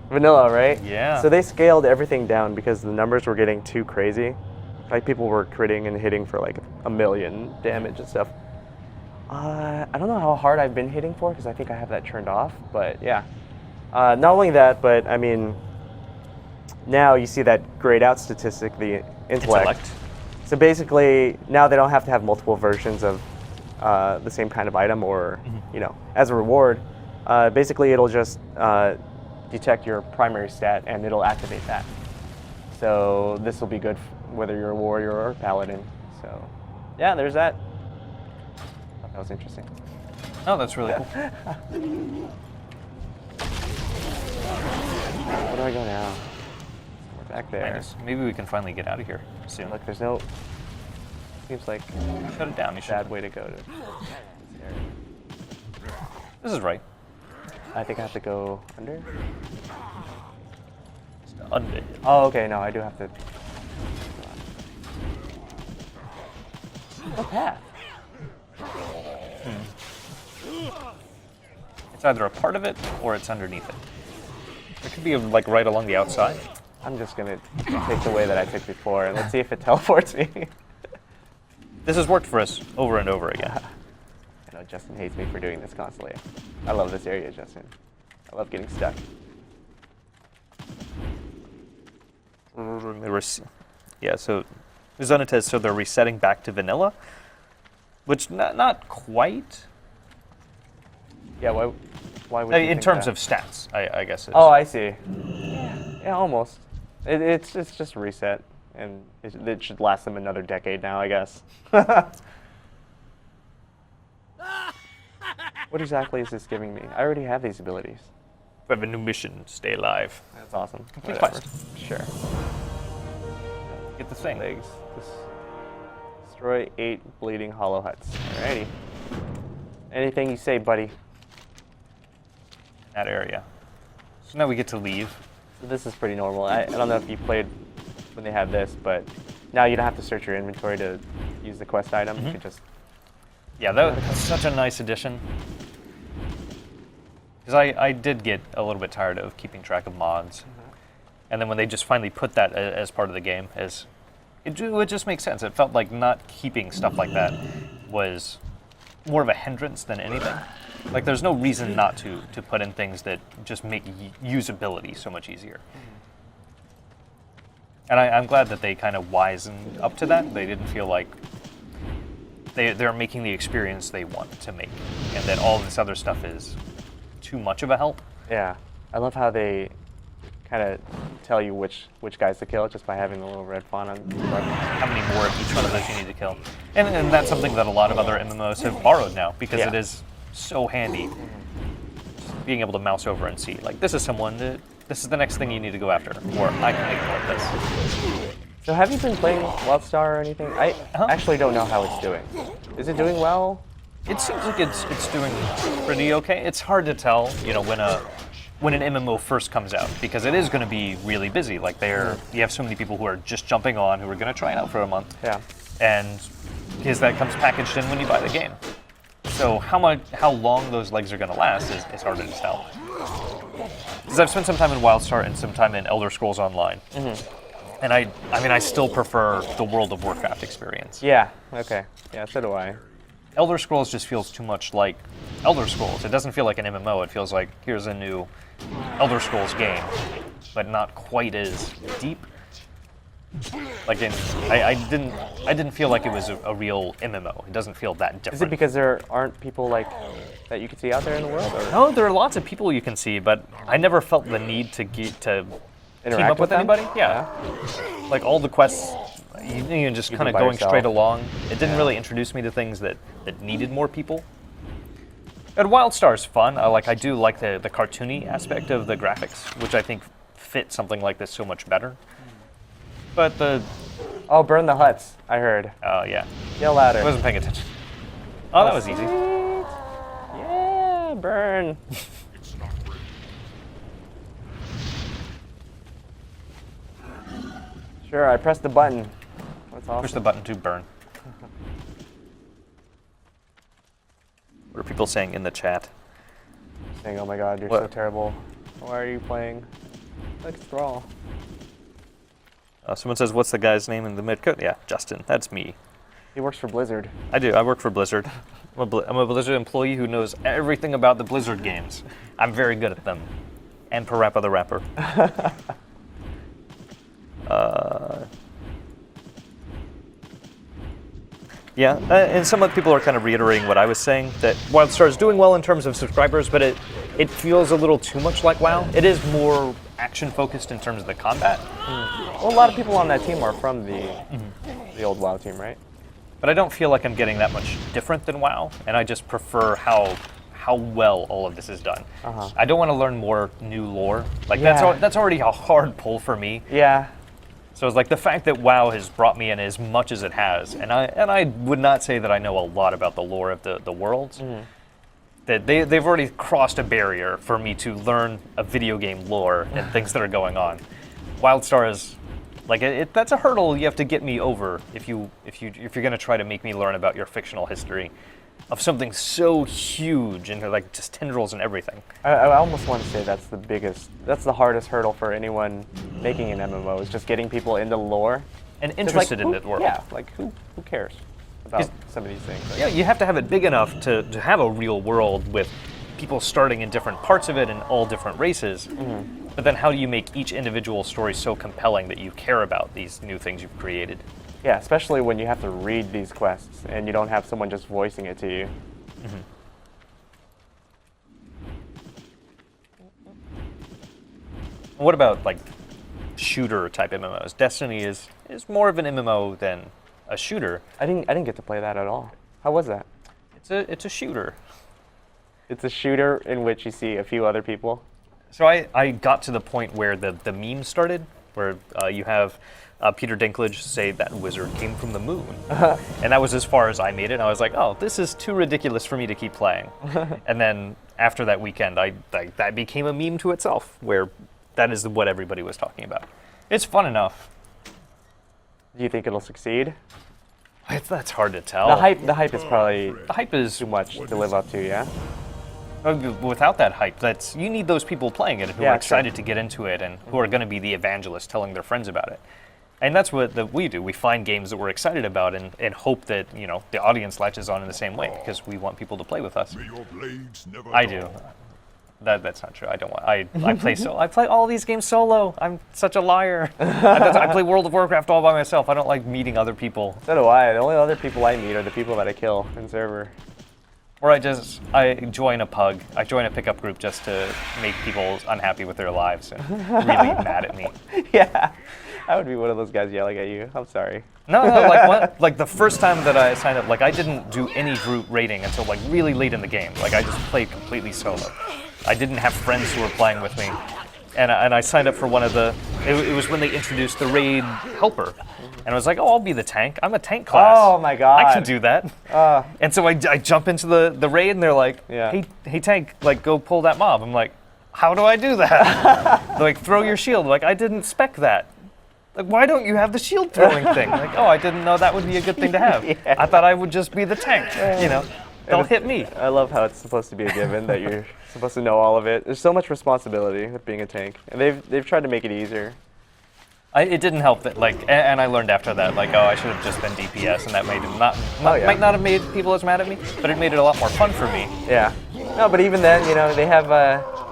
vanilla, right? Yeah. So they scaled everything down because the numbers were getting too crazy. Like people were critting and hitting for like 1 million damage and stuff. I don't know how hard I've been hitting for because I think I have that turned off, but yeah. Not only that, but I mean, now you see that grayed out statistic, the intellect. So basically, now they don't have to have multiple versions of the same kind of item or, as a reward. Basically, it'll just detect your primary stat and it'll activate that. So this will be good whether you're a warrior or a paladin. So yeah, there's that. Thought that was interesting. Oh, that's really cool. Where do I go now? We're back there. Nice. Maybe we can finally get out of here soon. Look, there's no. Seems like Shut it down. You a should. bad way to go to. This is right. I think I have to go under. Under. Oh, okay. No, I do have to. What path? It's either a part of it or it's underneath it. It could be like right along the outside. I'm just gonna take the way that I took before, and let's see if it teleports me. This has worked for us over and over again. I know Justin hates me for doing this constantly. I love this area, Justin. I love getting stuck. Yeah, so Zonatez, so they're resetting back to vanilla, which not quite. Yeah, why would you In think terms that? of stats, I guess. Oh, I see. Yeah, almost. It's just a reset, and it should last them another decade now, I guess. What exactly is this giving me? I already have these abilities. We have a new mission. Stay alive. That's awesome. Complete Whatever. quest. Sure. Get the thing. Legs. Destroy 8 bleeding hollow huts. Alrighty. Anything you say, buddy. That area. So now we get to leave. So this is pretty normal. I don't know if you played when they had this, but now you don't have to search your inventory to use the quest item. You can just... Yeah, that's such a nice addition. Because I did get a little bit tired of keeping track of mods. And then when they just finally put that as part of the game, it just makes sense. It felt like not keeping stuff like that was more of a hindrance than anything. Like, there's no reason not to put in things that just make usability so much easier. And I'm glad that they kind of wisened up to that. They didn't feel like they're making the experience they want to make, and that all this other stuff is too much of a help. Yeah. I love how they kind of tell you which guys to kill just by having the little red font on the button. How many more of each one of those you need to kill. And that's something that a lot of other MMOs have borrowed now, because it is so handy. Just being able to mouse over and see, like, this is someone that, this is the next thing you need to go after, or I can ignore this. So have you been playing WildStar or anything? I actually don't know how it's doing. Is it doing well? It seems like it's doing pretty okay. It's hard to tell, you know, when an MMO first comes out, because it is going to be really busy. Like, you have so many people who are just jumping on, who are going to try it out for a month. Yeah. And because that comes packaged in when you buy the game. So how long those legs are going to last is harder to tell. Because I've spent some time in WildStar and some time in Elder Scrolls Online. And I mean, I still prefer the World of Warcraft experience. Yeah, okay. Yeah, so do I. Elder Scrolls just feels too much like Elder Scrolls. It doesn't feel like an MMO. It feels like, here's a new Elder Scrolls game, but not quite as deep. Like, I didn't feel like it was a real MMO. It doesn't feel that different. Is it because there aren't people like that you can see out there in the world? Or? No, there are lots of people you can see, but I never felt the need to team up with anybody. Yeah. Like, all the quests, you just kind of going straight along. It didn't really introduce me to things that needed more people. And WildStar's fun. I do like the cartoony aspect of the graphics, which I think fit something like this so much better. But oh, burn the huts, I heard. Oh, yeah. Yell louder. I wasn't paying attention. Oh, that was easy. Yeah, burn. Sure, I pressed the button. That's awesome. Push the button to burn. What are people saying in the chat? Saying, oh my god, you're so terrible. Why are you playing? Like Thrall. Someone says, what's the guy's name in the mid-coat? Yeah, Justin. That's me. He works for Blizzard. I do. I work for Blizzard. I'm a Blizzard employee who knows everything about the Blizzard games. I'm very good at them. And Parappa the Rapper. Yeah, and some of the people are kind of reiterating what I was saying, that WildStar is doing well in terms of subscribers, but it feels a little too much like WoW. It is more action-focused in terms of the combat. Well, a lot of people on that team are from the old WoW team, right? But I don't feel like I'm getting that much different than WoW, and I just prefer how well all of this is done. I don't want to learn more new lore. Like, that's already a hard pull for me. Yeah. So it's like the fact that WoW has brought me in as much as it has, and I would not say that I know a lot about the lore of the worlds. That they've already crossed a barrier for me to learn a video game lore and things that are going on. WildStar is like that's a hurdle you have to get me over if you're going to try to make me learn about your fictional history of something so huge and like just tendrils and everything. I almost want to say that's the hardest hurdle for anyone making an MMO, is just getting people into lore. And interested in the world. Yeah, like who cares about some of these things? Yeah, you have to have it big enough to have a real world with people starting in different parts of it and all different races. But then how do you make each individual story so compelling that you care about these new things you've created? Yeah, especially when you have to read these quests and you don't have someone just voicing it to you. What about like shooter type MMOs? Destiny is more of an MMO than a shooter. I didn't get to play that at all. How was that? It's a shooter. It's a shooter in which you see a few other people. So I got to the point where the meme started, where you have Peter Dinklage say that wizard came from the moon. And that was as far as I made it. And I was like, oh, this is too ridiculous for me to keep playing. And then after that weekend, that became a meme to itself, where that is what everybody was talking about. It's fun enough. Do you think it'll succeed? That's hard to tell. The hype is probably The hype is too much to live up to, yeah? without that hype. You need those people playing it who Yeah, are excited to get into it and who are going to be the evangelists telling their friends about it. And that's what we do. We find games that we're excited about and hope that the audience latches on in the same way because we want people to play with us. May your blades never I do. That's not true. I don't want. I play I play all these games solo. I'm such a liar. I play World of Warcraft all by myself. I don't like meeting other people. So do I. The only other people I meet are the people that I kill in server. Or I join a pug. I join a pickup group just to make people unhappy with their lives and really mad at me. Yeah, I would be one of those guys yelling at you. I'm sorry. No, like the first time that I signed up, I didn't do any group raiding until really late in the game. I just played completely solo. I didn't have friends who were playing with me, and I signed up for one of the. It was when they introduced the raid helper, and I was like, oh, I'll be the tank. I'm a tank class. Oh my god. I can do that. And so I jump into the raid, and they're like, Yeah. hey tank, go pull that mob. I'm like, how do I do that? They're like, throw your shield. Like, I didn't spec that. Like, why don't you have the shield throwing thing? Like, oh, I didn't know that would be a good thing to have. Yeah. I thought I would just be the tank. They'll hit me. I love how it's supposed to be a given that you're supposed to know all of it. There's so much responsibility with being a tank, and they've tried to make it easier. It didn't help that and I learned after that I should have just been DPS, and that made it might not have made people as mad at me, but it made it a lot more fun for me. Yeah. No, but even then, they have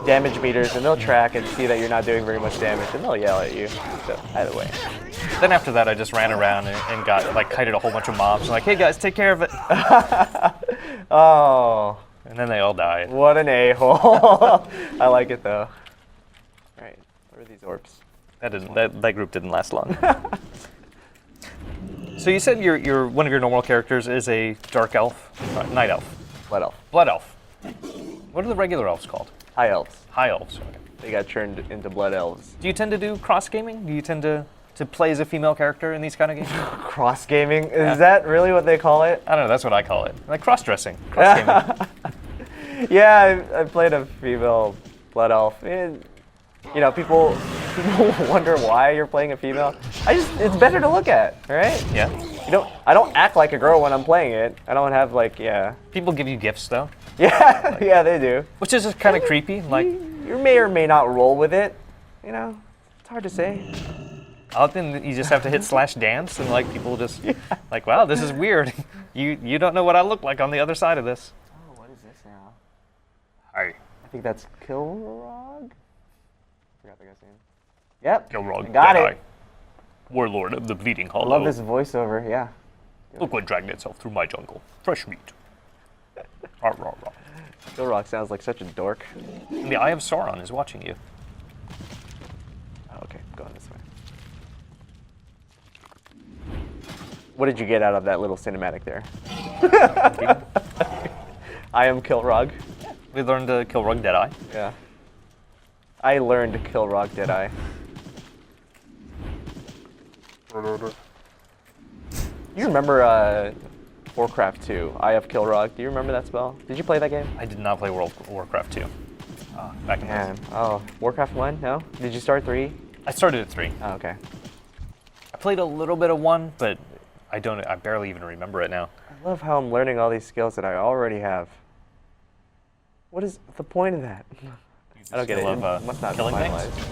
damage meters, and they'll track and see that you're not doing very much damage, and they'll yell at you. So either way. Then after that, I just ran around and got kited a whole bunch of mobs. Like, hey guys, take care of it. Oh. And then they all died. What an a-hole. I like it though. All right. What are these orbs? That group didn't last long. So you said your one of your normal characters is a dark elf, night elf, Blood elf. blood elf. What are the regular elves called? High elves. High elves. Okay. They got turned into blood elves. Do you tend to do cross gaming? Do you tend to play as a female character in these kind of games? Cross gaming? Is that really what they call it? I don't know. That's what I call it. Like cross dressing. Cross gaming. Yeah, I played a female blood elf. And, people wonder why you're playing a female. It's better to look at, right? Yeah. I don't act like a girl when I'm playing it. I don't have People give you gifts though. Yeah, yeah, they do. Which is just kind of creepy. You may or may not roll with it. It's hard to say. Often you just have to hit /dance and people just wow, this is weird. You don't know what I look like on the other side of this. Oh, what is this now? Hi. I think that's Kilrog? Forgot the guy's name. Yep. Kilrog, Got Deadeye, it. Warlord of the Bleeding I Hollow. love this voiceover, yeah. Look what dragged itself through my jungle. Fresh meat. Rah, rah, rah. Kilrog sounds like such a dork. And the Eye of Sauron is watching you. Oh, okay, going this way. What did you get out of that little cinematic there? I am Kilrog. We learned to Kilrog Deadeye. Yeah. I learned to Kilrog Deadeye. You remember Warcraft 2, Eye of Kilrog? Do you remember that spell? Did you play that game? I did not play World of Warcraft 2. Back in Man. Oh, Warcraft 1? No? Did you start 3? I started at 3. Oh, okay. I played a little bit of 1, but I barely even remember it now. I love how I'm learning all these skills that I already have. What is the point of that? I don't get it. Skill of, It must not be killing things? finalized.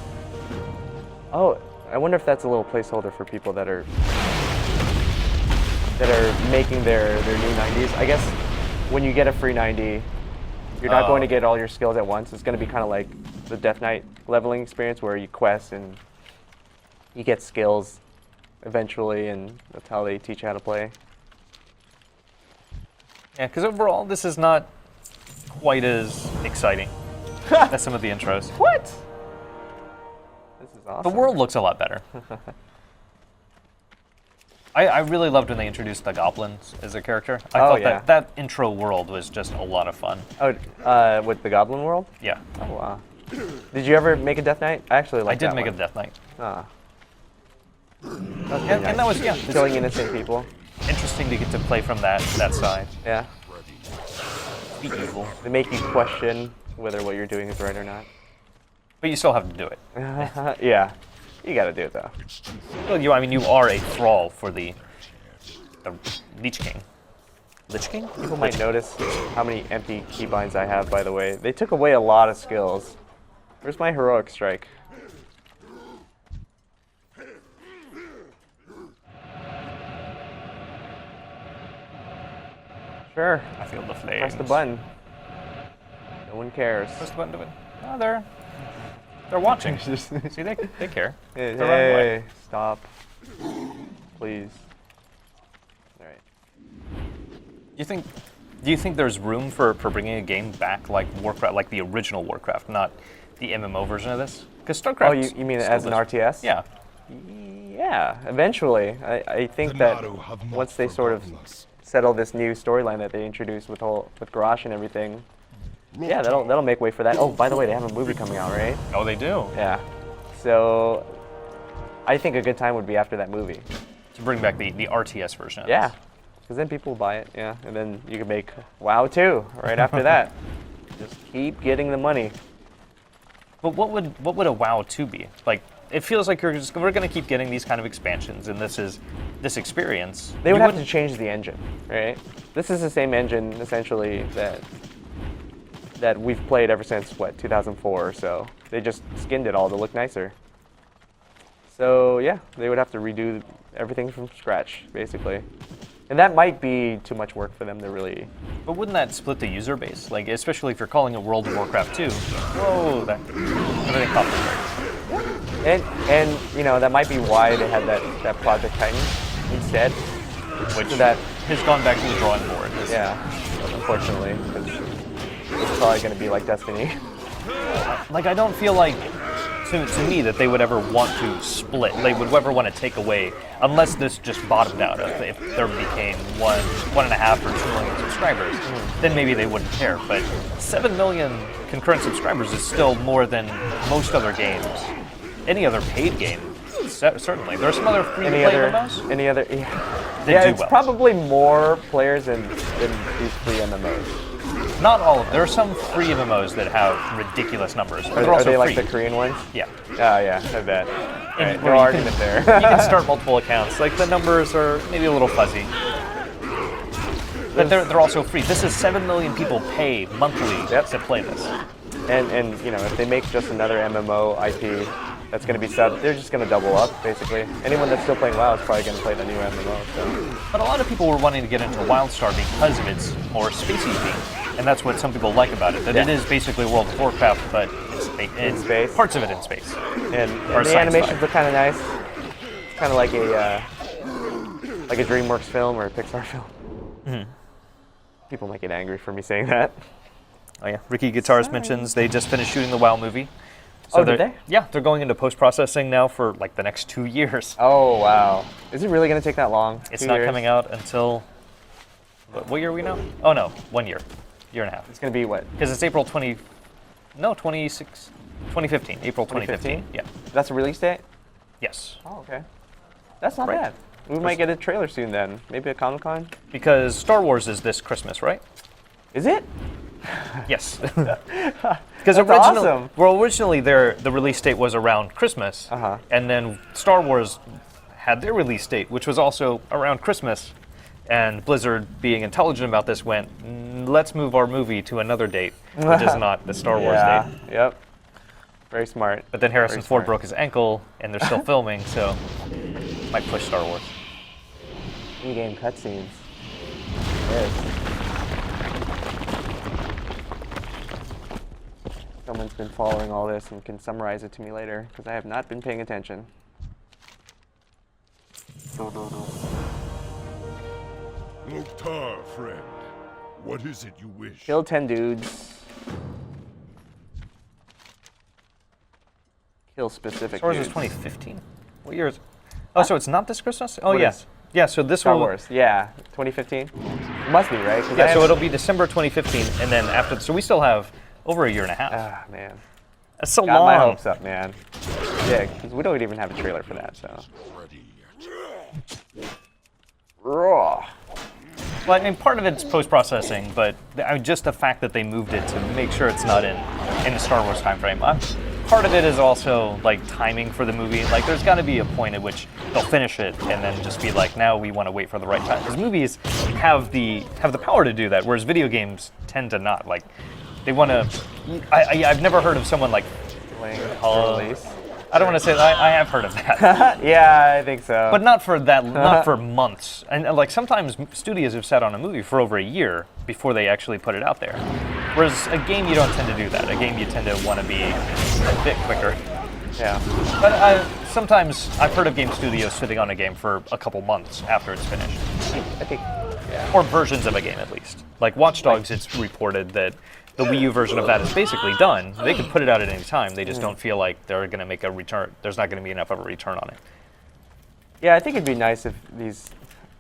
Oh, I wonder if that's a little placeholder for people that are making their new 90s. I guess when you get a free 90, you're not going to get all your skills at once. It's going to be kind of like the Death Knight leveling experience where you quest and you get skills eventually, and that's how they teach you how to play. Yeah, because overall, this is not quite as exciting as some of the intros. What? This is awesome. The world looks a lot better. I really loved when they introduced the goblins as a character. I thought that intro world was just a lot of fun. Oh, with the Goblin World? Yeah. Oh, wow. Did you ever make a Death Knight? I actually like I did that make one. a Death Knight. Ah. And that was, it's killing innocent people. interesting to get to play from that side. Yeah. Be evil. They make you question whether what you're doing is right or not. But you still have to do it. Yeah, you got to do it though. Well, I mean, you are a thrall for the Lich King. Lich King? People might notice how many empty keybinds I have, by the way. They took away a lot of skills. Where's my heroic strike? Sure. I feel the flames. Press the button. No one cares. Press the button to it. Oh, they're watching. See, they care. Hey, They're running away. stop. Please. All right. Do you think there's room for bringing a game back like Warcraft, like the original Warcraft, not the MMO version of this? Because StarCraft. Oh, you mean as an RTS? Yeah. Yeah, eventually. I think that once they sort of settle this new storyline that they introduced with Garrosh and everything, yeah, that'll make way for that. Oh, by the way, they have a movie coming out, right? Oh, they do. Yeah. So I think a good time would be after that movie. To bring back the RTS version of Yeah, this. because then people will buy it, yeah, and then you can make WoW 2 right after that. Just keep getting the money. But what would a WoW 2 be? Like, it feels like we're going to keep getting these kind of expansions, and this experience. They would have to change the engine, right? This is the same engine, essentially, that we've played ever since, 2004 or so. They just skinned it all to look nicer. So, yeah, they would have to redo everything from scratch, basically. And that might be too much work for them to really... But wouldn't that split the user base? Like, especially if you're calling it World of Warcraft 2. Whoa, everything popped in there. And you know, that might be why they had that Project Titan instead. Which that has gone back to the drawing board. Yeah, unfortunately. 'Cause it's probably going to be like Destiny. Like, I don't feel like, to me, that they would ever want to split. They would ever want to take away, unless this just bottomed out. If there became 1.5 or 2 million subscribers, then maybe they wouldn't care. But 7 million concurrent subscribers is still more than most other games. Any other paid game, certainly. There are some other free-to-play MMOs. Any other? They yeah, do it's well. probably more players than these free MMOs. Not all of them. There are some free MMOs that have ridiculous numbers. But they're Are also they free. like the Korean ones? Yeah. Oh yeah, I bet. Right, where no you argument there. You can start multiple accounts. Like, the numbers are maybe a little fuzzy. But they're also free. This is 7 million people pay monthly to play this. And you know, if they make just another MMO IP that's going to be subbed, they're just going to double up, basically. Anyone that's still playing WoW is probably going to play the new MMO. So. But a lot of people were wanting to get into WildStar because of its more spacey theme. And that's what some people like about it. That it is basically World of Warcraft, but in space. Parts of it in space. And the animations look kind of nice. It's kind of like a DreamWorks film or a Pixar film. Mm-hmm. People might get angry for me saying that. Oh yeah, Ricky Guitars mentions they just finished shooting the WoW movie. So did they? Yeah, they're going into post-processing now for like the next 2 years. Oh, wow. Is it really going to take that long? It's not coming out until, what year are we now? Oh no, 1 year. Year and a half. It's going to be what? Because it's April 2015, April 2015. Yeah. That's a release date? Yes. Oh, okay. That's not bad. We might get a trailer soon then. Maybe a Comic-Con? Because Star Wars is this Christmas, right? Is it? Yes. Because awesome. Well, originally the release date was around Christmas, and then Star Wars had their release date, which was also around Christmas. And Blizzard, being intelligent about this, went, let's move our movie to another date, which is not the Star Wars date. Yep. Very smart. But then Harrison Ford broke his ankle, and they're still filming, so might push Star Wars. In-game cutscenes. Yes. Someone's been following all this and can summarize it to me later, because I have not been paying attention. Loktar, friend. What is it you wish? Kill 10 dudes. Kill specific Star Wars is dudes. 2015. What year is it? Oh, so it's not this Christmas? Oh, What yes. is? Yeah, so this Star will... Wars, yeah. 2015? It must be, right? Yeah, so it'll be December 2015, and then after... So we still have over a year and a half. Ah, man. That's so Got long. my hopes up, man. Yeah, because we don't even have a trailer for that, so. Raw. Well, I mean, part of it's post-processing, but just the fact that they moved it to make sure it's not in the Star Wars time frame. part of it is also like timing for the movie. Like there's got to be a point at which they'll finish it and then just be like, now we want to wait for the right time. Because movies have the power to do that, whereas video games tend to not. Like they want to. I've never heard of someone like Delaying release. I don't want to say that. I have heard of that. Yeah, I think so. But not for that, not for months. And like sometimes studios have sat on a movie for over a year before they actually put it out there. Whereas a game, you don't tend to do that. A game, you tend to want to be a bit quicker. yeah. But sometimes I've heard of game studios sitting on a game for a couple months after it's finished. I think. Yeah. Or versions of a game, at least. Like Watch Dogs, it's reported that the Wii U version of that is basically done. They could put it out at any time. They just don't feel like they're going to make a return. There's not going to be enough of a return on it. Yeah, I think it'd be nice if these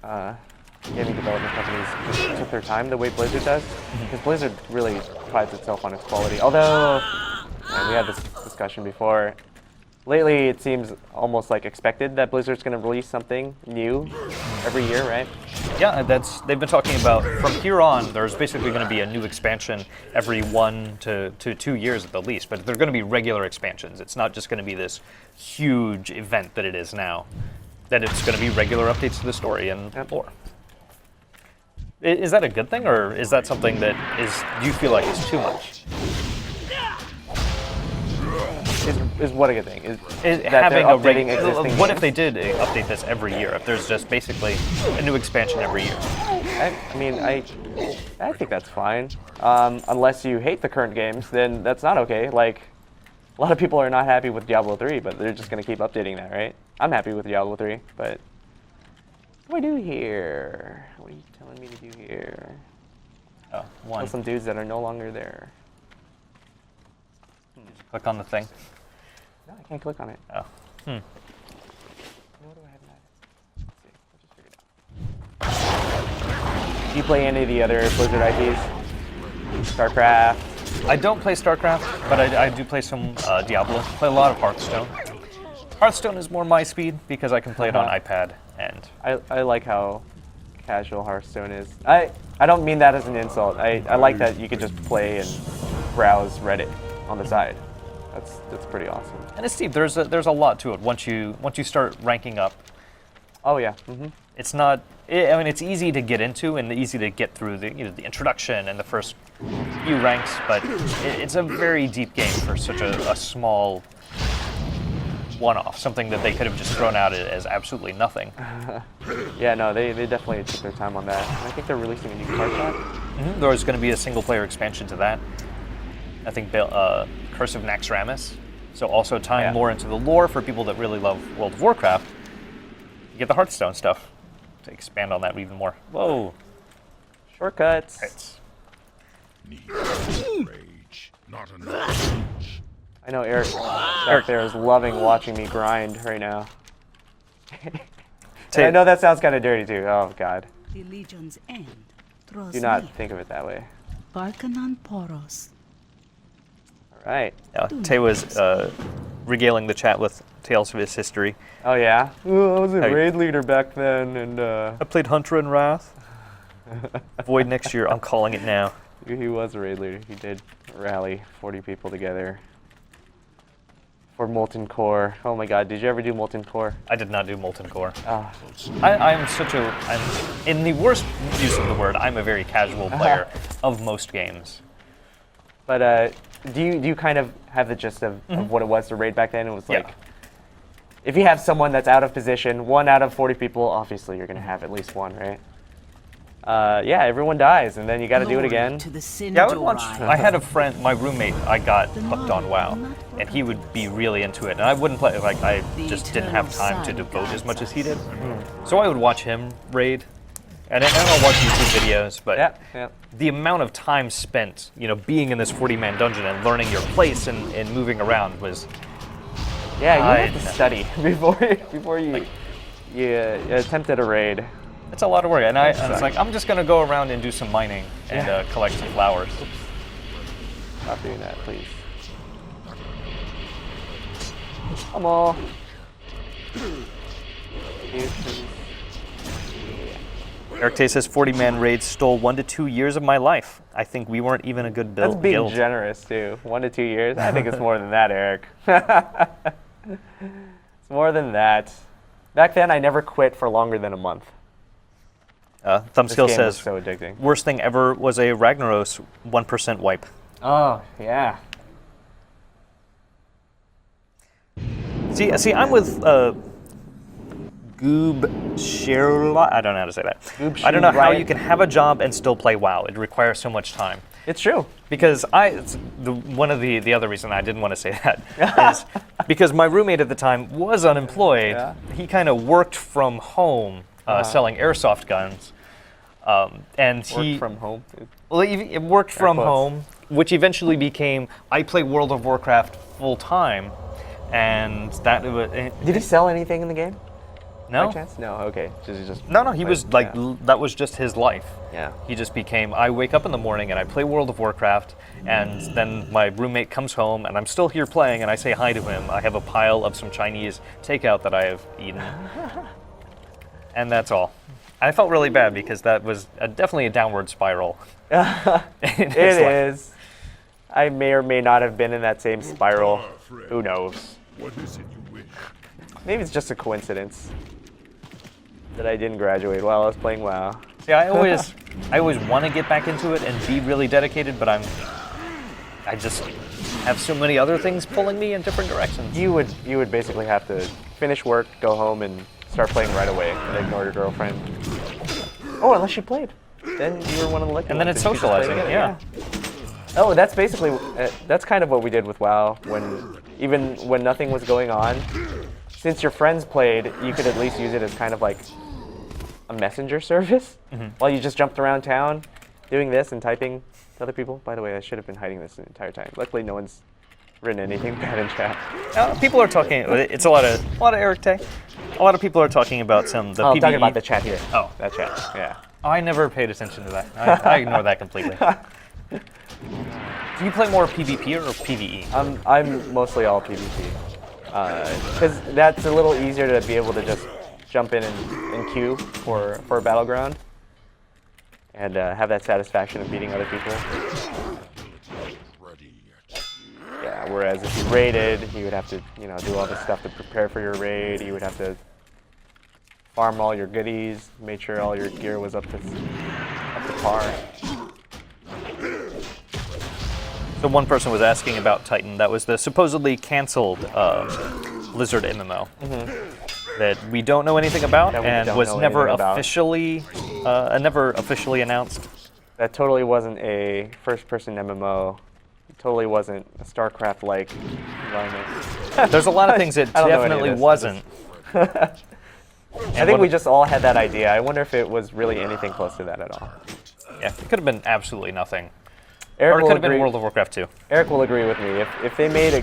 gaming development companies just took their time the way Blizzard does. Because Blizzard really prides itself on its quality. Although, we had this discussion before, lately it seems almost like expected that Blizzard's going to release something new every year, right? Yeah, they've been talking about from here on. There's basically going to be a new expansion every 1 to 2 years at the least, but they're going to be regular expansions. It's not just going to be this huge event that it is now. That it's going to be regular updates to the story and lore. Is that a good thing, or is that something that do you feel like is too much? Is what a good thing? Is that Having they're a updating existing what games? if they did update this every year? If there's just basically a new expansion every year? I think that's fine. Unless you hate the current games, then that's not okay. Like, a lot of people are not happy with Diablo 3, but they're just going to keep updating that, right? I'm happy with Diablo 3, but what do I do here? What are you telling me to do here? Oh, Kill one. some dudes that are no longer there. Click on the thing. No, I can't click on it. Oh. What do I have next? Let's see. I'll just figure it out. Do you play any of the other Blizzard IPs? StarCraft? I don't play StarCraft, but I do play some Diablo. Play a lot of Hearthstone. Hearthstone is more my speed because I can play it on iPad and. I like how casual Hearthstone is. I don't mean that as an insult. I like that you could just play and browse Reddit on the side. That's pretty awesome. And it's steep. There's a lot to it once you start ranking up. Oh yeah. It's not. I mean, it's easy to get into and easy to get through the the introduction and the first few ranks, but it's a very deep game for such a small one-off. Something that they could have just thrown out as absolutely nothing. Yeah, no, they definitely took their time on that. I think they're releasing a new card pack. There's going to be a single-player expansion to that. I think Curse of Naxxramas. So also tying more into the lore for people that really love World of Warcraft. You get the Hearthstone stuff to expand on that even more. Whoa. Shortcuts. Hits. Need rage, not enough rage. I know Eric back there is loving watching me grind right now. I know that sounds kind of dirty too. Oh God. The legion's end draws Do not near. think of it that way. Barkanan Poros. All right. Tay was regaling the chat with tales of his history. Oh yeah. Ooh, I was a Hey. raid leader back then, and I played Hunter and Wrath. Void next year, I'm calling it now. he was a raid leader. He did rally 40 people together for Molten Core. Oh my God, did you ever do Molten Core? I did not do Molten Core. Ah. I'm in the worst use of the word, I'm a very casual player of most games. But do you kind of have the gist of what it was to raid back then? It was like, if you have someone that's out of position, 1 out of 40 people, obviously you're going to have at least one, right? Yeah, everyone dies, and then you got to do it again. To the Yeah, I would watch. Sindorai. I had a friend, my roommate, I got hooked on WoW, and he would be really into it, and I wouldn't play, like, I just didn't have time to devote as much as he did. So I would watch him raid, and I'll watch YouTube videos, but Yeah. the amount of time spent, being in this 40-man dungeon and learning your place and moving around was. Yeah, you have to study before you attempted a raid. It's a lot of work, and it's like, I'm just going to go around and do some mining and collect some flowers. Stop doing that, please. Come on. Eric Tay says 40-man raids stole 1 to 2 years of my life. I think we weren't even a good That's being guild. generous too. 1 to 2 years. I think it's more than that, Eric. It's more than that. Back then, I never quit for longer than a month. Thumbskill This game was says so addicting. worst thing ever was a Ragnaros 1% wipe. Oh yeah. See, I'm with Goob Sherla. I don't know how to say that. I don't know how you can have a job and still play WoW. It requires so much time. It's true. Because one of the other reason I didn't want to say that is because my roommate at the time was unemployed. Yeah. He kind of worked from home selling airsoft guns, and he Work from home. well, he worked from quotes. home, which eventually became I play World of Warcraft full time, and that was Did he sell anything in the game? no. By chance? No. Okay. Just No, he was like, yeah. that was just his life. Yeah. He just became, I wake up in the morning and I play World of Warcraft, and then my roommate comes home and I'm still here playing and I say hi to him. I have a pile of some Chinese takeout that I have eaten. And that's all. I felt really bad because that was definitely a downward spiral. It is. I may or may not have been in that same spiral. Who knows? What is it you wish? Maybe it's just a coincidence that I didn't graduate while I was playing WoW. See, I always want to get back into it and be really dedicated, but I just have so many other things pulling me in different directions. You would basically have to finish work, go home, and start playing right away, and ignore your girlfriend. Oh, unless she played, then you were one of the lucky And then ones, it's she just played socializing, together, yeah. Oh, that's basically that's kind of what we did with WoW. Even when nothing was going on, since your friends played, you could at least use it as kind of like a messenger service while you just jumped around town doing this and typing to other people. By the way, I should have been hiding this the entire time. Luckily, no one's written anything bad in chat. People are talking. It's a lot of Eric Tay. A lot of people are talking about the I'm PvE. talking about the chat here. Oh. That chat. Yeah. I never paid attention to that. I ignore that completely. Do you play more PvP or PvE? I'm mostly all PvP. Because that's a little easier to be able to just jump in and queue for a battleground and have that satisfaction of beating other people. Ready yet? Yeah, whereas if you raided, you would have to, do all this stuff to prepare for your raid. You would have to farm all your goodies, make sure all your gear was up to par. So one person was asking about Titan. That was the supposedly canceled Blizzard MMO that we don't know anything about That we and don't was know never anything about. officially announced. That totally wasn't a first-person MMO. It totally wasn't a StarCraft-like environment. There's a lot of things it I don't know any of definitely this. wasn't. I think we just all had that idea. I wonder if it was really anything close to that at all. Yeah, it could have been absolutely nothing. Eric Or it will could have been agree- World of Warcraft 2. Eric will agree with me. If they made a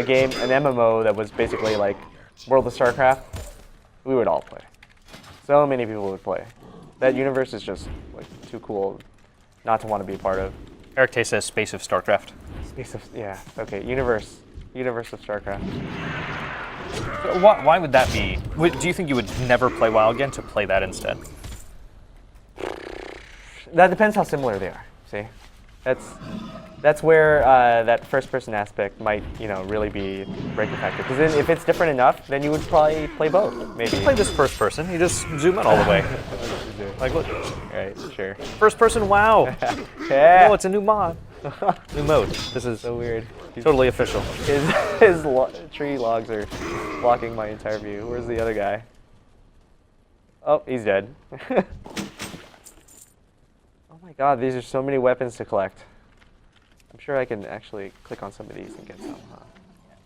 game, an MMO that was basically like World of StarCraft, we would all play. So many people would play. That universe is just like too cool not to want to be a part of. Eric Tay says Space of StarCraft. Okay, universe of StarCraft. So why would that be? Do you think you would never play WoW again to play that instead? That depends how similar they are. See, that's where that first-person aspect might, really be breaking factor. Because then, if it's different enough, then you would probably play both. Maybe. Play this first person. You just zoom in all the way. Like, look. Right, sure. First person WoW. Yeah. Oh, it's a new mod. New mode. This is So weird. totally official. His tree logs are blocking my entire view. Where's the other guy? Oh, he's dead. Oh my god, these are so many weapons to collect. I'm sure I can actually click on some of these and get some. Huh?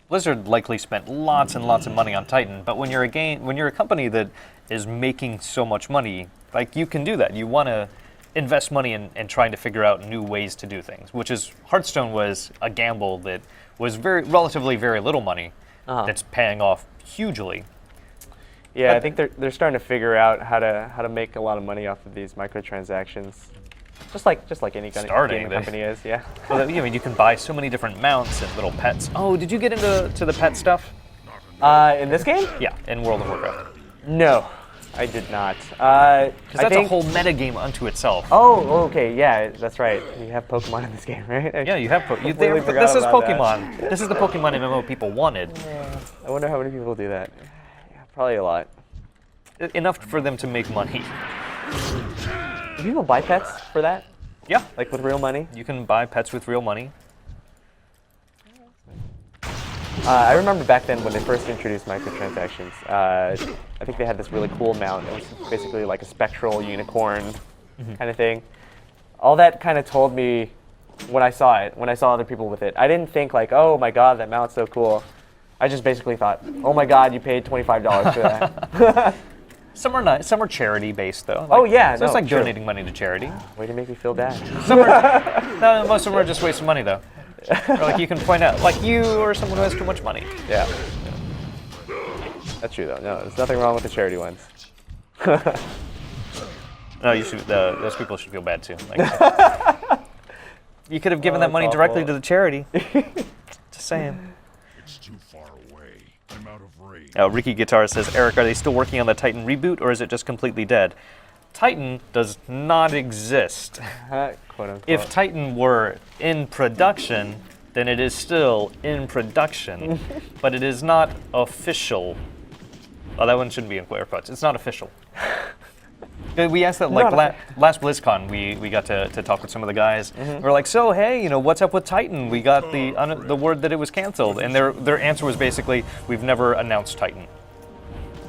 Blizzard likely spent lots and lots of money on Titan, but when you're a company that is making so much money, like you can do that. You want to invest money in trying to figure out new ways to do things, which is Hearthstone was a gamble that was relatively very little money that's paying off hugely. Yeah, I think they're starting to figure out how to make a lot of money off of these microtransactions. Just like any kind of gaming company is, yeah. Well, you can buy so many different mounts and little pets. Oh, did you get into the pet stuff? In this game? Yeah, in World of Warcraft. No. I did not. Because that's a whole meta game unto itself. Oh, okay, yeah, that's right. You have Pokemon in this game, right? Yeah, you have completely forgot this is about Pokemon. This is the Pokemon MMO people wanted. I wonder how many people do that. Yeah, probably a lot. Enough for them to make money. Do people buy pets for that? Yeah, Like with real money? you can buy pets with real money. I remember back then when they first introduced microtransactions. I think they had this really cool mount. It was basically like a spectral unicorn kind of thing. All that kind of told me when I saw it, when I saw other people with it. I didn't think like, oh my god, that mount's so cool. I just basically thought, oh my god, you paid $25 for that. Some are nice. Some are charity based though. Oh, yeah, so it's no, like true. donating money to charity. Way to make me feel bad. No, most of them are just wasting money though. Or like you can point out, like you or someone who has too much money. Yeah. That's true though. No, there's nothing wrong with the charity ones. No, you should. Those people should feel bad too. Like, you could have given that that's money directly awful. to the charity. Just saying. It's too far away. I'm out of range. Ricky Guitar says, Eric, are they still working on the Titan reboot, or is it just completely dead? Titan does not exist. Quote unquote. If Titan were in production, then it is still in production, but it is not official. Oh, that one shouldn't be in quote quotes. It's not official. We asked that like last BlizzCon. We got to talk with some of the guys. We're like, so hey, you know, what's up with Titan? We got the word that it was canceled, and their answer was basically, we've never announced Titan.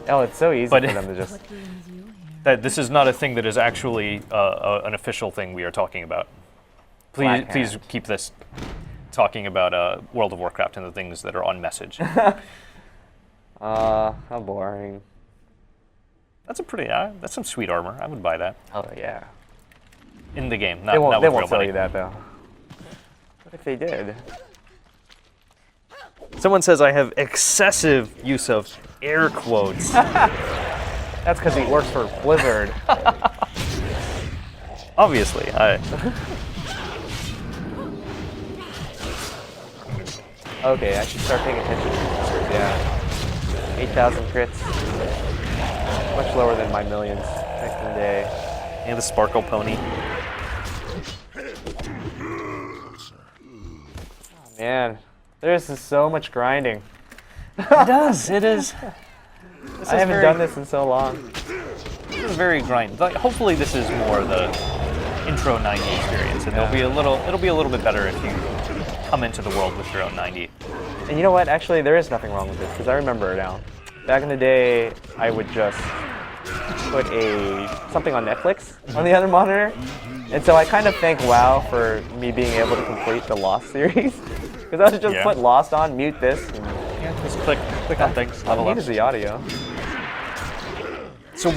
Oh, it's so easy But for them to just. That this is not a thing that is actually an official thing we are talking about. Please keep this talking about World of Warcraft and the things that are on message. How boring. That's a pretty. That's some sweet armor. I would buy that Oh yeah. in the game. Not, They won't. not They with won't real tell money. you that though. What if they did? Someone says I have excessive use of air quotes. That's because he works for Blizzard. Obviously, Okay, I should start paying attention to these numbers. Yeah. 8,000 crits. Much lower than my millions back in the day. and the Sparkle Pony. Man, there's just so much grinding. It does. It is. I haven't done this in so long. This is very grind. Like, hopefully, this is more the intro 90 experience, and it'll be a little bit better if you come into the world with your own 90. And you know what? Actually, there is nothing wrong with this because I remember it now. Back in the day, I would just put something on Netflix on the other monitor, and so I kind of thank WoW for me being able to complete the Lost series because I would just put Lost on, mute this, and Yeah, just click on things. all Level I up. need is the audio. So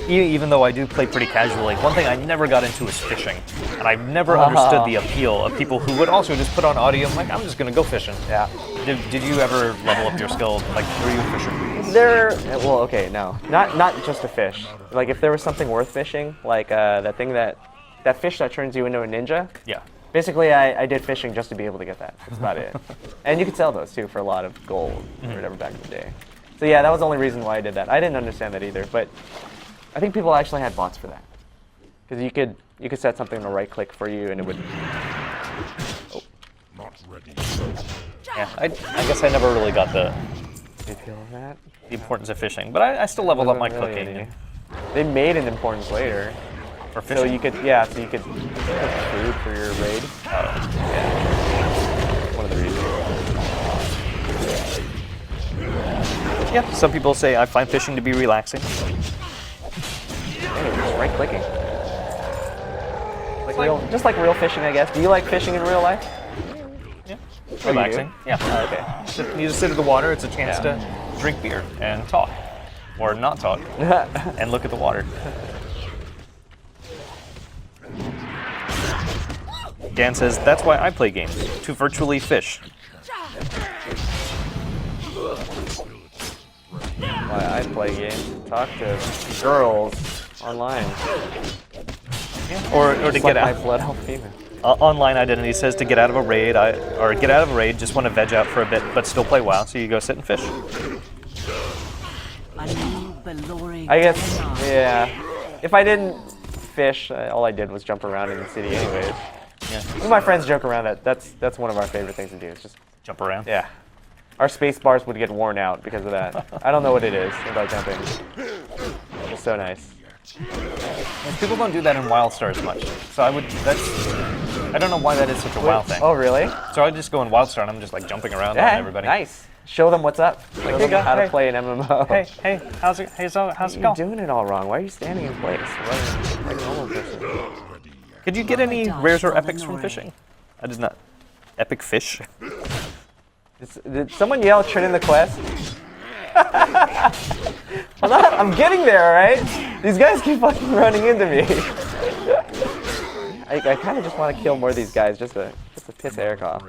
even though I do play pretty casually, one thing I never got into is fishing. And I've never understood the appeal of people who would also just put on audio. I'm like, I'm just going to go fishing. Yeah. Did you ever level up your skill? Like, were you a fisher? Well, okay, no, not just a fish. Like if there was something worth fishing, like that fish that turns you into a ninja. Yeah. Basically, I did fishing just to be able to get that. That's about it. And you could sell those too for a lot of gold or whatever back in the day. So yeah, that was the only reason why I did that. I didn't understand that either, but I think people actually had bots for that. Because you could set something to right click for you and it would. Oh. Not ready. Yeah, I guess I never really got the You feel that? importance of fishing, but I still leveled up my cooking They made an importance later. for So fishing. you could cook food for your raid. One of the reasons. Yeah, some people say I find fishing to be relaxing. Hey, just right clicking. Just like real fishing, I guess. Do you like fishing in real life? Yeah, Oh, you relaxing. do? Yeah. Okay. You just sit at the water. It's a chance to drink beer and talk, or not talk, and look at the water. Dan says that's why I play games, to virtually fish. Why I play games, talk to girls online. Or to Just get like my out. blood elf female. Online identity says to get out of a raid, just want to veg out for a bit, but still play WoW, so you go sit and fish. A new I guess, yeah. If I didn't fish, all I did was jump around in the city anyways. Yeah. Well, my friends joke around that. That's one of our favorite things to do. Is just Jump around. yeah. Our space bars would get worn out because of that. I don't know what it is about jumping. It's so nice. And people don't do that in WildStar as much. So I don't know why that is such a WoW thing. Oh really? So I just go in WildStar and I'm just like jumping around on Yeah. everybody. Nice. Show them what's up. Show you them go. how to Hey. play an MMO. Hey, how's it You're going? doing it all wrong. Why are you standing in place? Running like a normal person. Could you get any rares or epics from fishing? I did not. Epic fish? Did someone yell "Turn in the quest"? Hold on, I'm getting there, all right? These guys keep fucking running into me. I kind of just want to kill more of these guys just to piss Eric off.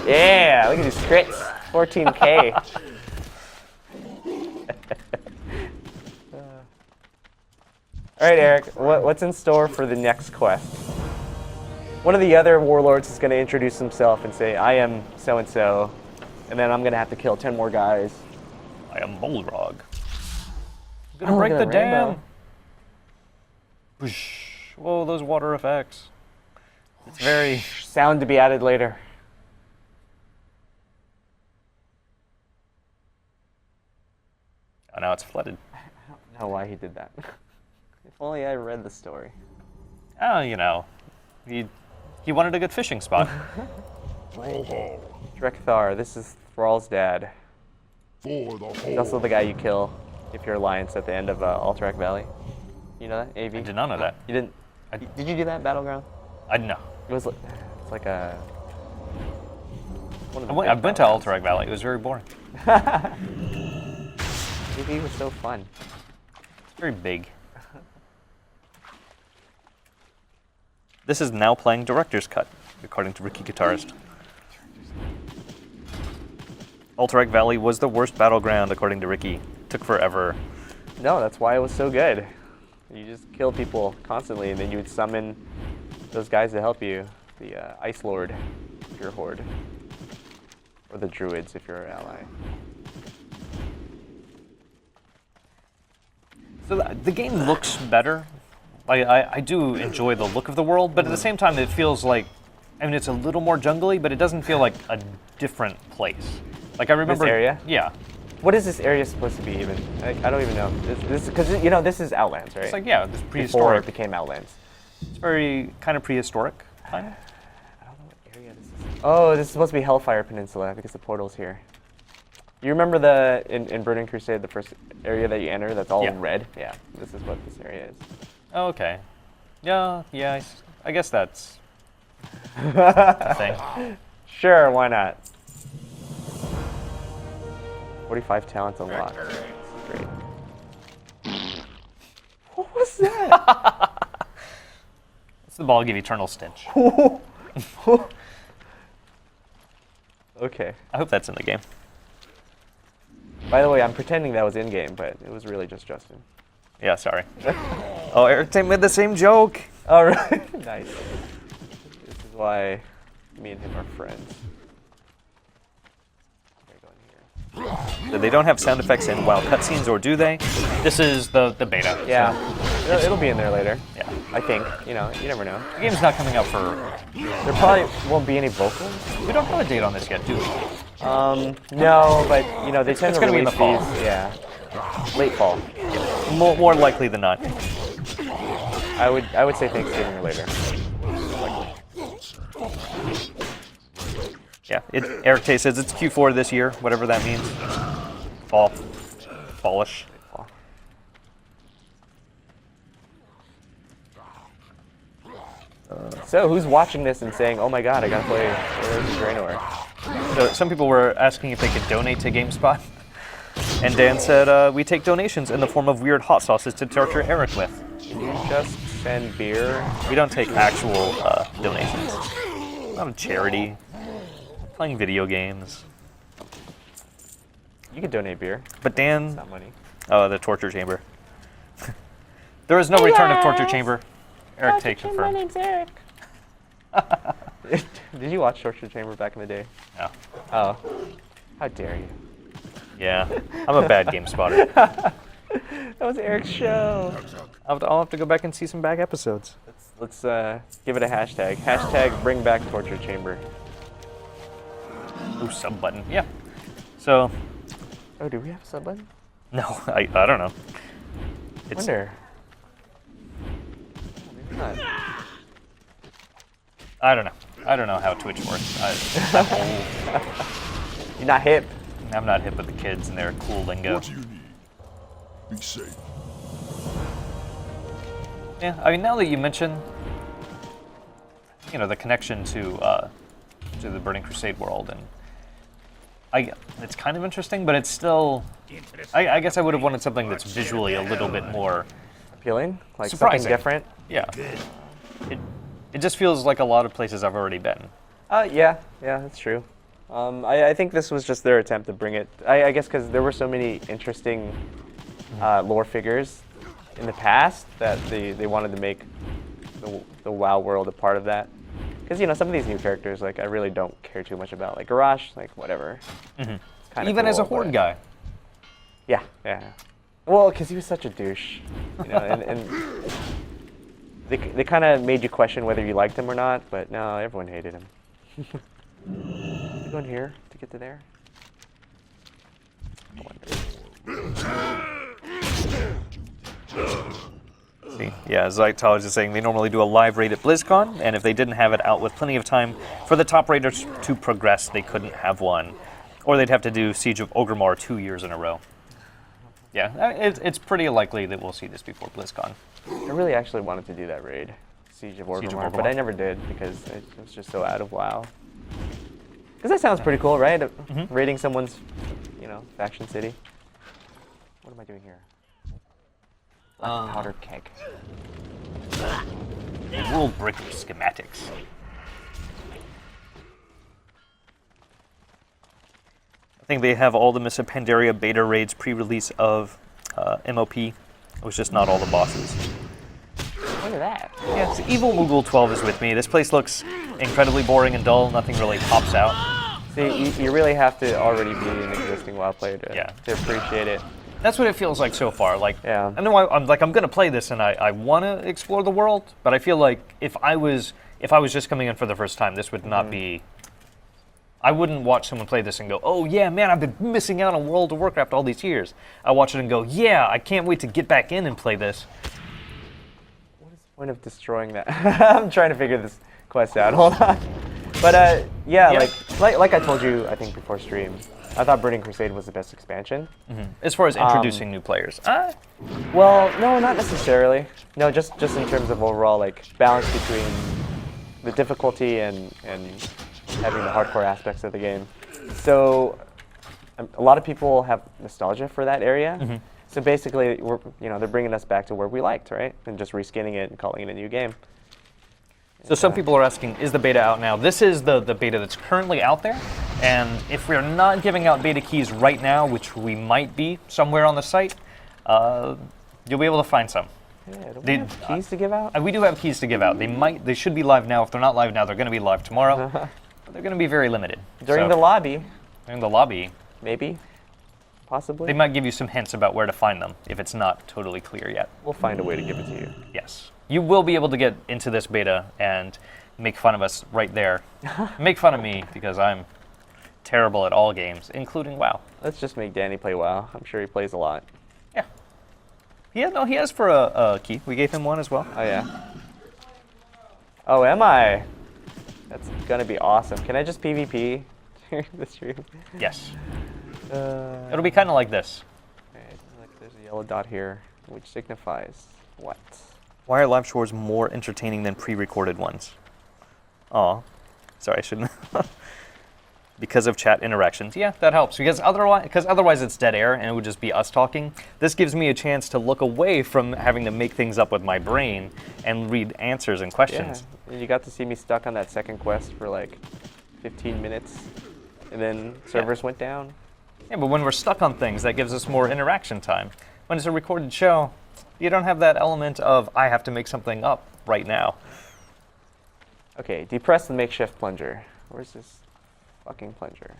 Yeah, look at these crits. 14K. All right, Eric, what's in store for the next quest? One of the other warlords is going to introduce himself and say, I am so-and-so, and then I'm going to have to kill 10 more guys. I am Bolrog. I'm gonna Oh, break look the at that rainbow. dam. Whoosh. Whoa, those water effects. It's very... Sound to be added later. Oh, now it's flooded. I don't know why he did that. If only I read the story. Oh, you know. He wanted a good fishing spot. Drekthar, this is Thrall's dad. For the He's whole. also the guy you kill if you're Alliance at the end of Alterac Valley. You know that, AV? I did not know that. You didn't? Did you do that, Battleground? I know. It was it's like a... one of the I big went to battlegrounds. Alterac Valley. It was very boring. AV was so fun. It's very big. This is now playing Director's Cut, according to Ricky Guitarist. Alterac Valley was the worst battleground, according to Ricky. Took forever. No, that's why it was so good. You just kill people constantly, and then you would summon those guys to help you. The Ice Lord, if you're a Horde. Or the Druids, if you're an ally. So the game looks better. I do enjoy the look of the world, but at the same time it feels like, I mean, it's a little more jungly, but it doesn't feel like a different place. Like I remember... This area? Yeah. What is this area supposed to be even? I don't even know. Because, you know, this is Outlands, right? It's like, yeah, this Before prehistoric. it became Outlands. It's very kind of prehistoric. Kind of. I don't know what area this is. Oh, this is supposed to be Hellfire Peninsula because the portal's here. You remember in Burning Crusade, the first area that you enter that's all Yeah. red? Yeah, this is what this area is. Oh, okay. Yeah, I guess that's the thing. Sure, why not? 45 talents unlocked. Great. What was that? It's the ball give eternal stench. Okay. I hope that's in the game. By the way, I'm pretending that was in-game, but it was really just Justin. Yeah, sorry. Oh, Eric made the same joke. All right. Nice. This is why me and him are friends. Okay, go in here. So they don't have sound effects in WoW cutscenes, or do they? This is the beta. Yeah. It'll be in there later. Yeah. I think. You know, you never know. The game's not coming out for... There probably won't be any vocals. We don't have a date on this yet, do we? No, but you know they tend It's to gonna be in release the fall. these. Yeah. Late fall. More likely than not. I would say Thanksgiving or later. Yeah, Eric Tay says it's Q4 this year, whatever that means. Fall. Fallish. Fall. So who's watching this and saying, "Oh my God, I gotta play Warlords of Draenor"? So some people were asking if they could donate to GameSpot. And Dan said, we take donations in the form of weird hot sauces to torture Eric with. Can you just send beer? We don't take actual donations. Not a charity. Playing video games. You could donate beer. But It's Dan... not money. Oh, the torture chamber. There is no return of torture chamber. Eric Tay confirmed. My name's Eric. Did you watch Torture Chamber back in the day? No. Oh. How dare you? Yeah. I'm a bad game spotter. That was Eric's show. I'll have to go back and see some back episodes. Let's give it a hashtag. Hashtag bring back torture chamber. Ooh, sub button. Yeah. So, Oh, do we have a sub button? no, I don't know. Wonder. Maybe not. I don't know. I don't know how Twitch works. I'm old. You're not hip. I'm not hip with the kids and their cool lingo. What do you need? Be safe. Yeah, I mean, now that you mention, the connection to the Burning Crusade world, and it's kind of interesting, but it's still, I guess I would have wanted something that's visually a little bit more Appealing? Like surprising. something different? Yeah. It just feels like a lot of places I've already been. Yeah, that's true. I think this was just their attempt to bring it. I guess because there were so many interesting lore figures in the past that they wanted to make the WoW world a part of that. Because some of these new characters, like I really don't care too much about. Like Garrosh, like whatever. Mm-hmm. Even as a horde guy. Yeah. Well, because he was such a douche, and they kind of made you question whether you liked him or not. But no, everyone hated him. You going here to get to there? See, yeah, as Zytologist is saying, they normally do a live raid at BlizzCon, and if they didn't have it out with plenty of time for the top raiders to progress, they couldn't have one. Or they'd have to do Siege of Orgrimmar 2 years in a row. Yeah, it's pretty likely that we'll see this before BlizzCon. I really actually wanted to do that raid, Siege of Orgrimmar, but I never did because it was just so out of WoW. Because that sounds pretty cool, right? Raiding someone's, faction city. What am I doing here? Powder keg. World Brick schematics. I think they have all the Miss Pandaria beta raids pre-release of MOP. It was just not all the bosses. Look at that. Yeah, so Evil Moogle 12 is with me. This place looks incredibly boring and dull. Nothing really pops out. See, you really have to already be an existing WoW player to appreciate it. That's what it feels like so far. Like, yeah. I know I'm going to play this and I want to explore the world, but I feel like if I was just coming in for the first time, this would not be. I wouldn't watch someone play this and go, "Oh yeah, man, I've been missing out on World of Warcraft all these years." I watch it and go, "Yeah, I can't wait to get back in and play this." What is the point of destroying that? I'm trying to figure this quest out. Hold on. But yeah. like I told you, I think before stream, I thought Burning Crusade was the best expansion. As far as introducing new players. Well, no, not necessarily. No, just in terms of overall balance between the difficulty and having the hardcore aspects of the game. So a lot of people have nostalgia for that area. So basically, they're bringing us back to where we liked, right? And just reskinning it and calling it a new game. So some people are asking, is the beta out now? This is the beta that's currently out there. And if we're not giving out beta keys right now, which we might be somewhere on the site, you'll be able to find some. Yeah, don't we have keys to give out? We do have keys to give out. They should be live now. If they're not live now, they're going to be live tomorrow. But they're going to be very limited. During the lobby. During the lobby. Maybe. Possibly. They might give you some hints about where to find them if it's not totally clear yet. We'll find a way to give it to you. Yes. You will be able to get into this beta and make fun of us right there. Make fun of me because I'm terrible at all games, including WoW. Let's just make Danny play WoW. I'm sure he plays a lot. Yeah. He has for a key. We gave him one as well. Oh, yeah. Oh, am I? That's going to be awesome. Can I just PvP during the stream? Yes. It'll be kind of like this. Okay, there's a yellow dot here, which signifies what? Why are live shows more entertaining than pre-recorded ones? Aw. Sorry, I shouldn't. Because of chat interactions. Yeah, that helps. Because otherwise it's dead air and it would just be us talking. This gives me a chance to look away from having to make things up with my brain and read answers and questions. Yeah, and you got to see me stuck on that second quest for 15 minutes, and then servers went down. Yeah, but when we're stuck on things, that gives us more interaction time. When it's a recorded show, you don't have that element of, I have to make something up right now. Okay, depress the makeshift plunger. Where's this fucking plunger?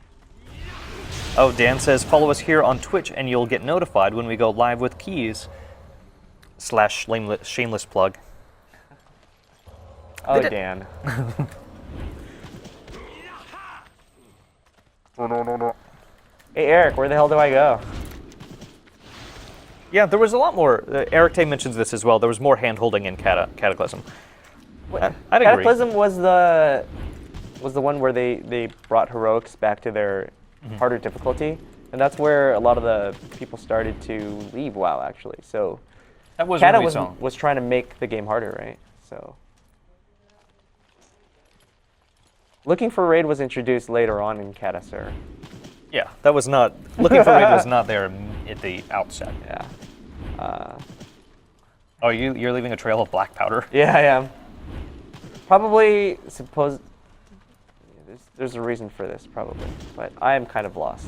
Oh, Dan says, follow us here on Twitch and you'll get notified when we go live with keys. / shameless plug. Oh, Dan. Hey, Eric, where the hell do I go? Yeah, there was a lot more. Eric Tay mentions this as well. There was more hand-holding in Cataclysm. I'd agree. Cataclysm was the one where they brought heroics back to their harder difficulty, and that's where a lot of the people started to leave WoW, actually. So That was Cata what we saw. was trying to make the game harder, right? So Looking for Raid was introduced later on in Cata, sir. Yeah, that was not. Looking for Raid was not there at the outset. Yeah. Oh, you're leaving a trail of black powder? Yeah, I am. Probably suppose. There's a reason for this, probably, but I am kind of lost.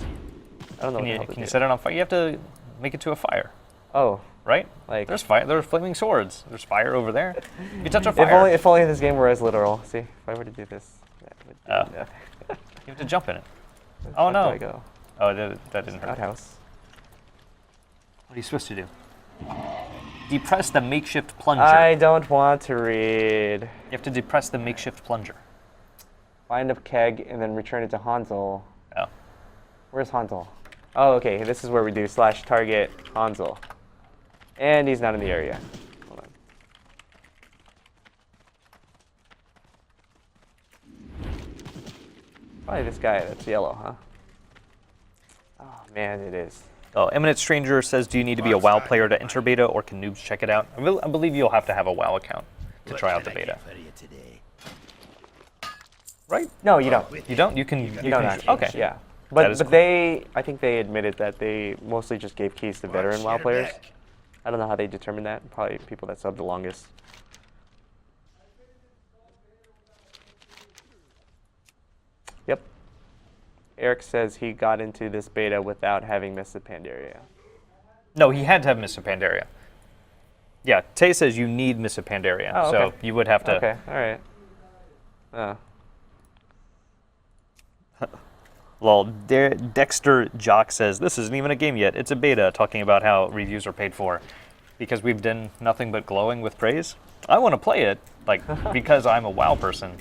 I don't know. Can you set it on fire? You have to make it to a fire. Oh. Right? Like there's fire. There's flaming swords. There's fire over there. You touch a fire. If only this game were as literal. See, if I were to do this, that would do nothing. You have to jump in it. Where Oh the no! fuck do I go? Oh, that didn't hurt. Outhouse. What are you supposed to do? Depress the makeshift plunger. I don't want to read. You have to depress the makeshift plunger. Find a keg and then return it to Hansel. Oh. Where's Hansel? Oh, okay. This is where we do /target Hansel. And he's not in the area. Hold on. Probably this guy that's yellow, huh? Oh, man, it is. Oh, Eminent Stranger says, do you need to be a WoW player to enter beta, or can noobs check it out? I believe you'll have to have a WoW account to try out the beta. Right? No, you don't. You don't? You can. You don't actually. Okay. Yeah. That is But I think they admitted that they mostly just gave keys to veteran WoW players. I don't know how they determined that. Probably people that subbed the longest. Yep. Eric says he got into this beta without having Mists of Pandaria. No, he had to have Mists of Pandaria. Yeah, Tay says you need Mists of Pandaria, Oh, okay. so you would have to. Okay, all right. Well, Dexter Jock says, this isn't even a game yet. It's a beta, talking about how reviews are paid for. Because we've done nothing but glowing with praise. I want to play it, like, because I'm a WoW person.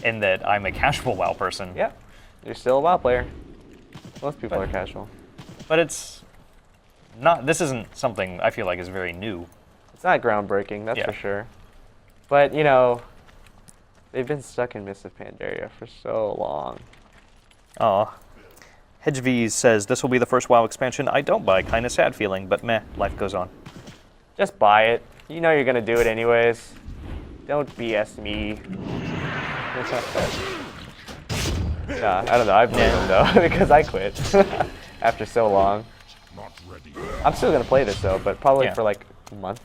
And that I'm a casual WoW person. Yeah, you're still a WoW player. Most people are casual. But it's not, this isn't something I feel like is very new. It's not groundbreaking, that's Yeah. for sure. But, you know, they've been stuck in Mists of Pandaria for so long. Aw. HedgeV says, this will be the first WoW expansion I don't buy. Kinda sad feeling, but meh, life goes on. Just buy it. You know you're gonna do it anyways. Don't BS me. Nah, I don't know. I blame him though because I quit after so long. Not ready. I'm still gonna play this though, but probably Yeah. for like a month.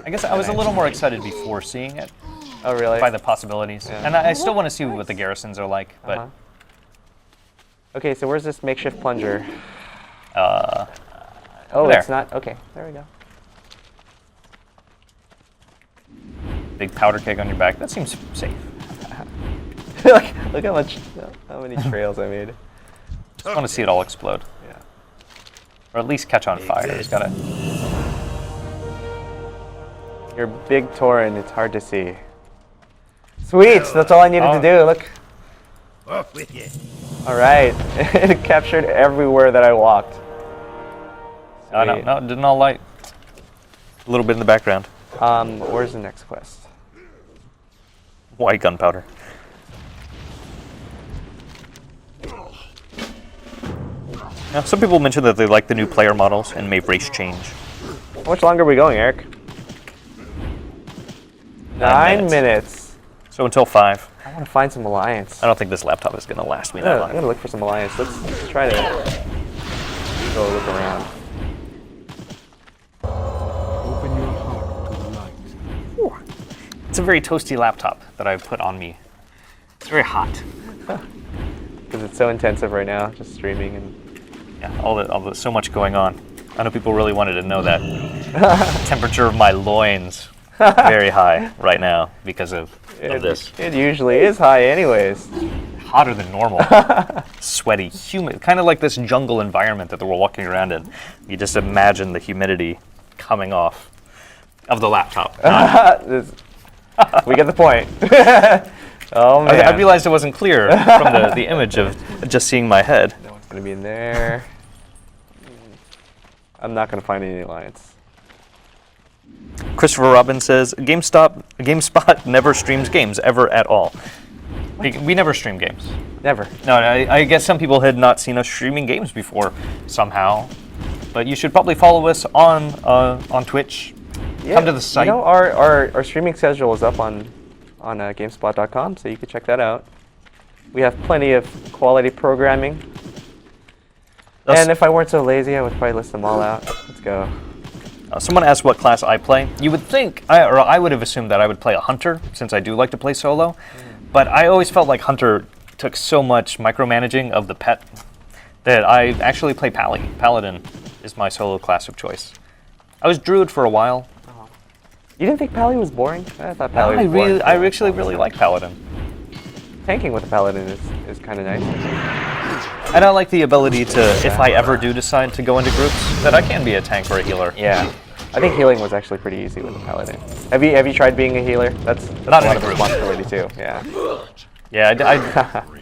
I guess I was a little more excited before seeing it Oh really? by the possibilities. Yeah. And I still want to see what the garrisons are like, but Okay, so where's this makeshift plunger? uh, Oh, there. it's not. Okay, there we go. big powder keg on your back. That seems safe. Look how many trails I made. Just want to see it all explode. Yeah. Or at least catch on fire. It's gotta. You're big Tauren, it's hard to see. Sweet, that's all I needed to do. Look. Off with you. All right, it captured everywhere that I walked. Oh, no, Sweet. no, it didn't all light. A little bit in the background. Where's the next quest? White gunpowder. Now, some people mention that they like the new player models and may race change. How much longer are we going, Eric? 9 minutes. minutes. So until 5. I want to find some alliance. I don't think this laptop is going to last me that I'm long. gonna look for some alliance. Let's try to go look around. Open your heart to the light. It's a very toasty laptop that I've put on me. It's very hot. Because it's so intensive right now, just streaming and. Yeah, so much going on. I know people really wanted to know that. Temperature of my loins very high right now because of this. It usually is high, anyways. Hotter than normal. Sweaty, humid, kind of like this jungle environment that we're walking around in. You just imagine the humidity coming off. Of the laptop. We get the point. Oh man. I realized it wasn't clear from the image of just seeing my head. No one's gonna be in there. I'm not gonna find any alliance. Christopher Robbins says, GameSpot never streams games ever at all. We never stream games. Never. No, I guess some people had not seen us streaming games before somehow. But you should probably follow us on Twitch. Yeah, Come to the site. You know, our streaming schedule is up on GameSpot.com, so you can check that out. We have plenty of quality programming. And if I weren't so lazy, I would probably list them all out. Let's go. Someone asked what class I play. You would think, I would have assumed that I would play a hunter, since I do like to play solo. But I always felt like hunter took so much micromanaging of the pet that I actually play Pally. Paladin is my solo class of choice. I was druid for a while. You didn't think Pally was boring? I thought Pally was boring. I actually really like Paladin. Tanking with a Paladin is kind of nice. And I like the ability to, if I ever do decide to go into groups, that I can be a tank or a healer. Yeah. I think healing was actually pretty easy with a Paladin. Have you tried being a healer? That's Not a in lot a of group. responsibility too. Yeah. Yeah,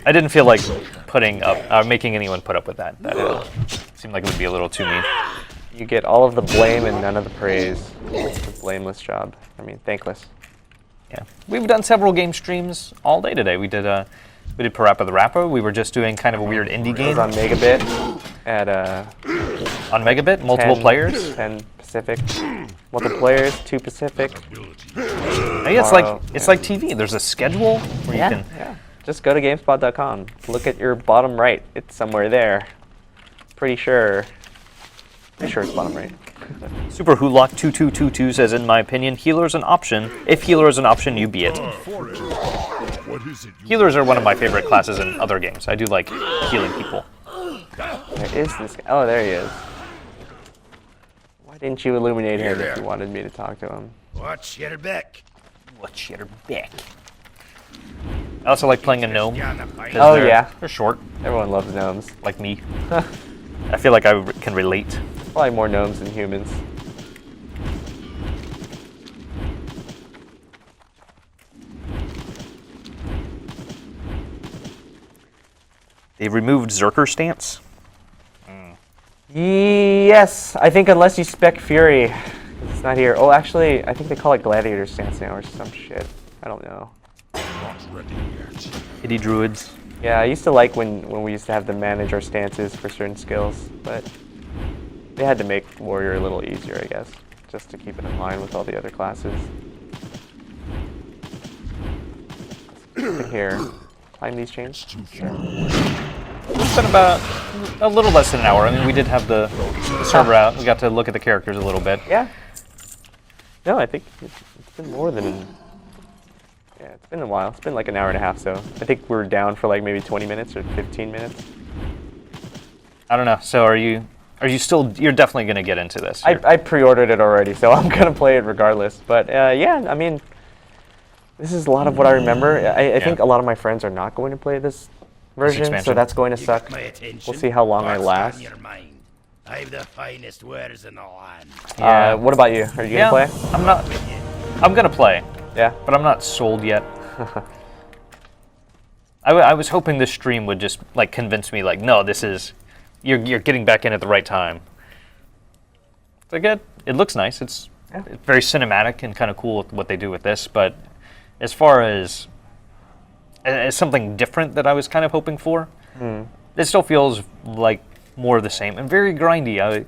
I didn't feel like putting up, making anyone put up with that. That seemed like it would be a little too mean. You get all of the blame and none of the praise. It's a blameless job. I mean, thankless. Yeah, we've done several game streams all day today. We did Parappa the Rapper. We were just doing kind of a weird indie It was game on Megabit at on Megabit, multiple 10 players. 10 Pacific. Multiple players, 2 Pacific. Hey, it's like TV. There's a schedule where you can. Yeah. Just go to GameSpot.com. Look at your bottom right. It's somewhere there. Pretty sure it's bottom right. Super Hulock 2222 says, in my opinion, healer's an option. If healer is an option, you be it. What is it you Healers are one of my favorite classes in other games. I do like healing people. Where is this guy? Oh, there he is. Why didn't you illuminate him if you wanted me to talk to him? Watch your back. What's your back? I also like playing a gnome. Oh, yeah. They're short, Everyone loves gnomes. like me. I feel like I can relate. Probably more gnomes than humans. They removed Zerker stance. Yes, I think unless you spec Fury, it's not here. Oh, actually, I think they call it Gladiator stance now or some shit. I don't know. not ready yet? Kitty druids. Yeah, I used to like when we used to have to manage our stances for certain skills, but they had to make Warrior a little easier, I guess, just to keep it in line with all the other classes. Here, climb these chains. Sure. It's been about a little less than an hour. I mean, we did have the server out. We got to look at the characters a little bit. Yeah. No, I think it's been more than yeah, it's been a while. It's been like an hour and a half, so I think we're down for like maybe 20 minutes or 15 minutes. I don't know. So are you still, you're definitely going to get into this? I pre-ordered it already, so I'm going to play it regardless. But yeah, I mean, this is a lot of what I remember. I think a lot of my friends are not going to play this version, so expansion. that's going to suck. My attention. We'll see how long I What's last. on your mind? I've the finest wares in the land. Yeah. What about you? Are you going to play? I'm going to play, Yeah. but I'm not sold yet. I was hoping this stream would just like convince me, like, no, this is, you're getting back in at the right time. It's like it looks nice. It's very cinematic and kind of cool with what they do with this. But as far as something different that I was kind of hoping for, it still feels like more of the same and very grindy.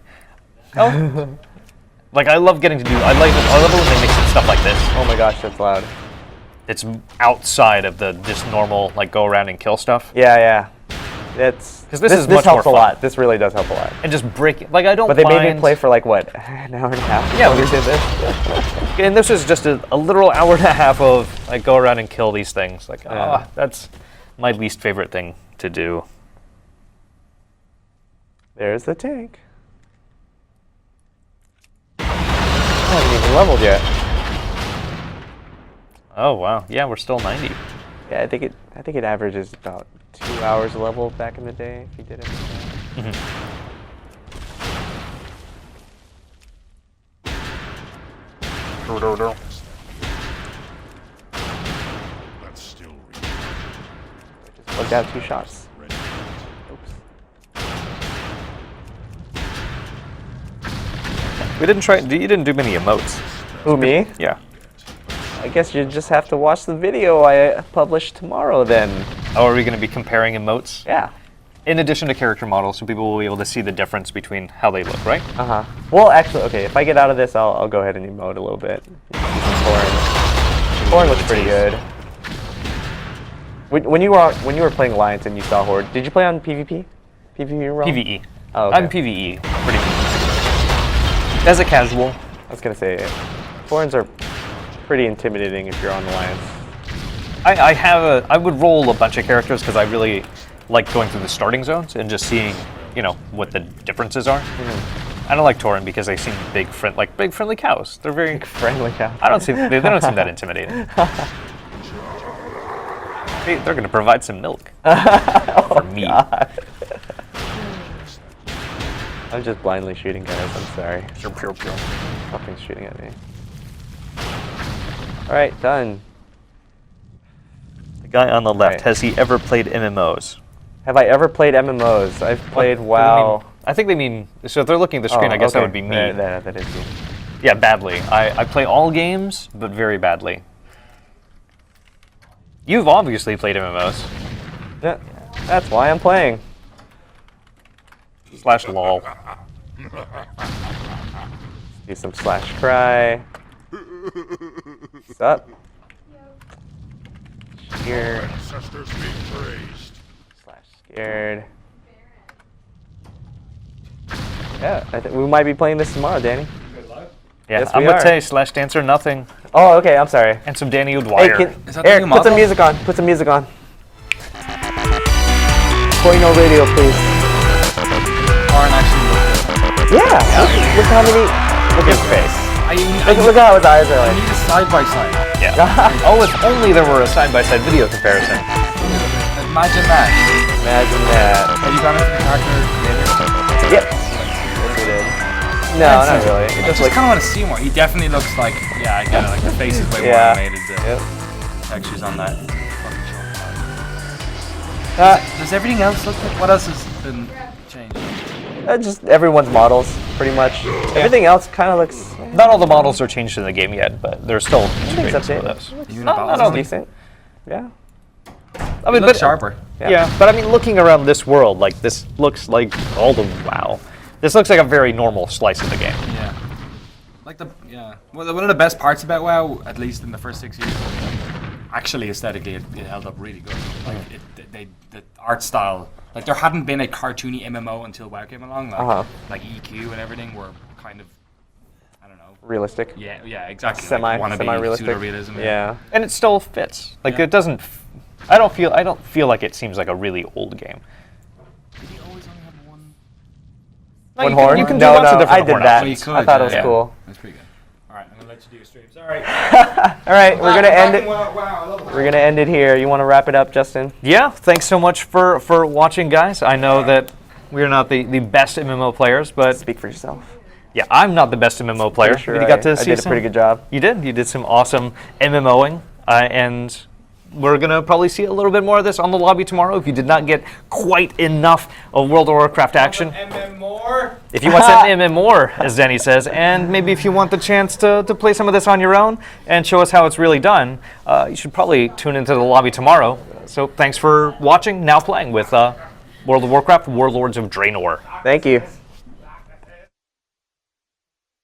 Like I love getting to do. I love it when they mix in stuff like this. Oh my gosh, that's loud. It's outside of the just normal like go around and kill stuff. Yeah. It's 'Cause this is much helps more a fun. lot. This really does help a lot. And just break it. Like I don't. But they made mind, me play for like what, an hour and a half? Yeah, we we- did this. And this is just a literal hour and a half of like go around and kill these things. Like that's my least favorite thing to do. There's the tank. I haven't even leveled yet. Oh wow, yeah, we're still 90. Yeah, I think it averages about 2 hours a level back in the day if you did it. That's still Look out, 2 shots. Oops. We didn't try. You didn't do many emotes. Who, me? Yeah. I guess you just have to watch the video I publish tomorrow then. Oh, are we going to be comparing emotes? Yeah. In addition to character models, so people will be able to see the difference between how they look, right? Uh-huh. Well, actually, okay, if I get out of this, I'll go ahead and emote a little bit. Thorin looks pretty good. When you were playing Alliance and you saw Horde, did you play on PvP? PvP realm? PvE. Oh, okay. I'm PvE. Pretty much. As a casual. I was gonna say, Thorns are pretty intimidating if you're on Alliance. I would roll a bunch of characters because I really like going through the starting zones and just seeing, what the differences are. I don't like Tauren because they seem big friendly cows. They're very Friendly cow. they don't seem that intimidating. They're going to provide some milk for me. God. I'm just blindly shooting guys. I'm sorry. Nothing's shooting at me. All right, done. The guy on the left, Right. has he ever played MMOs? Have I ever played MMOs? I've played WoW. I think they mean, so if they're looking at the screen, I guess that okay. would be me. That is me. Yeah, badly. I play all games, but very badly. You've obviously played MMOs. Yeah, that's why I'm playing. /lol. Do some /cry. What's up? Here. ancestors be praised. /scared. Yeah, I think we might be playing this tomorrow, Danny. Yeah, Yes, I'm we with are. Tay, /dancer, nothing. Oh, okay. I'm sorry. And some Danny Hey, O'Dwyer. Is that the Eric, new put some model? music on. Put some music on. Koino radio, please. Warren actually looked Yeah. Look how many. Look at his face. Look how his eyes are I like. need a side by side. Yeah. Oh, if only there were a side-by-side video comparison. Imagine that. Imagine that. Have you gone into the character creator? Yep. Yes, we did. No, not really. It I just just like. kind of want to see more. He definitely looks like, yeah, I get it. Like the face is way more Yeah. animated. The Yep. textures on that. Fucking Uh, shot. Does everything else look like? What else has been changed? just everyone's models, pretty much. Everything else kind of looks. Not all the models are changed in the game yet, but they're still it's integrated some of updated. those. Even No, about not all Decent. Yeah. I mean, looks sharper. Yeah, but I mean, looking around this world, like this looks like all the WoW. This looks like a very normal slice of the game. Yeah. Like well, one of the best parts about WoW, at least in the first 6 years, actually aesthetically it held up really good. Like the art style, like there hadn't been a cartoony MMO until WoW came along. Like, like EQ and everything were kind of, I don't know. Realistic. Yeah, exactly. Semi-realistic. Pseudo-realism. Yeah. And it still fits. Like Yeah. it doesn't. I don't feel like it seems like a really old game. Did you always only have one? No, One you horn? Can, you can No, do lots no, of different I did horn that. outfits. Oh, you I could, thought it was yeah. cool. That's pretty good. All right, I'm gonna let you do your stream. Sorry. All right, we're gonna end it. Wow, I love We're gonna end it here. You want to wrap it up, Justin? Yeah, thanks so much for watching, guys. I know that we're not the best MMO players, but Speak for yourself. yeah, I'm not the best MMO player. Pretty sure You got to I see did a pretty good job. You did. You did some awesome MMOing, and we're gonna probably see a little bit more of this on the lobby tomorrow. If you did not get quite enough of World of Warcraft action, if you want some MM more, as Denny says, and maybe if you want the chance to play some of this on your own and show us how it's really done, you should probably tune into the lobby tomorrow. So thanks for watching. Now playing with World of Warcraft, Warlords of Draenor. Thank you.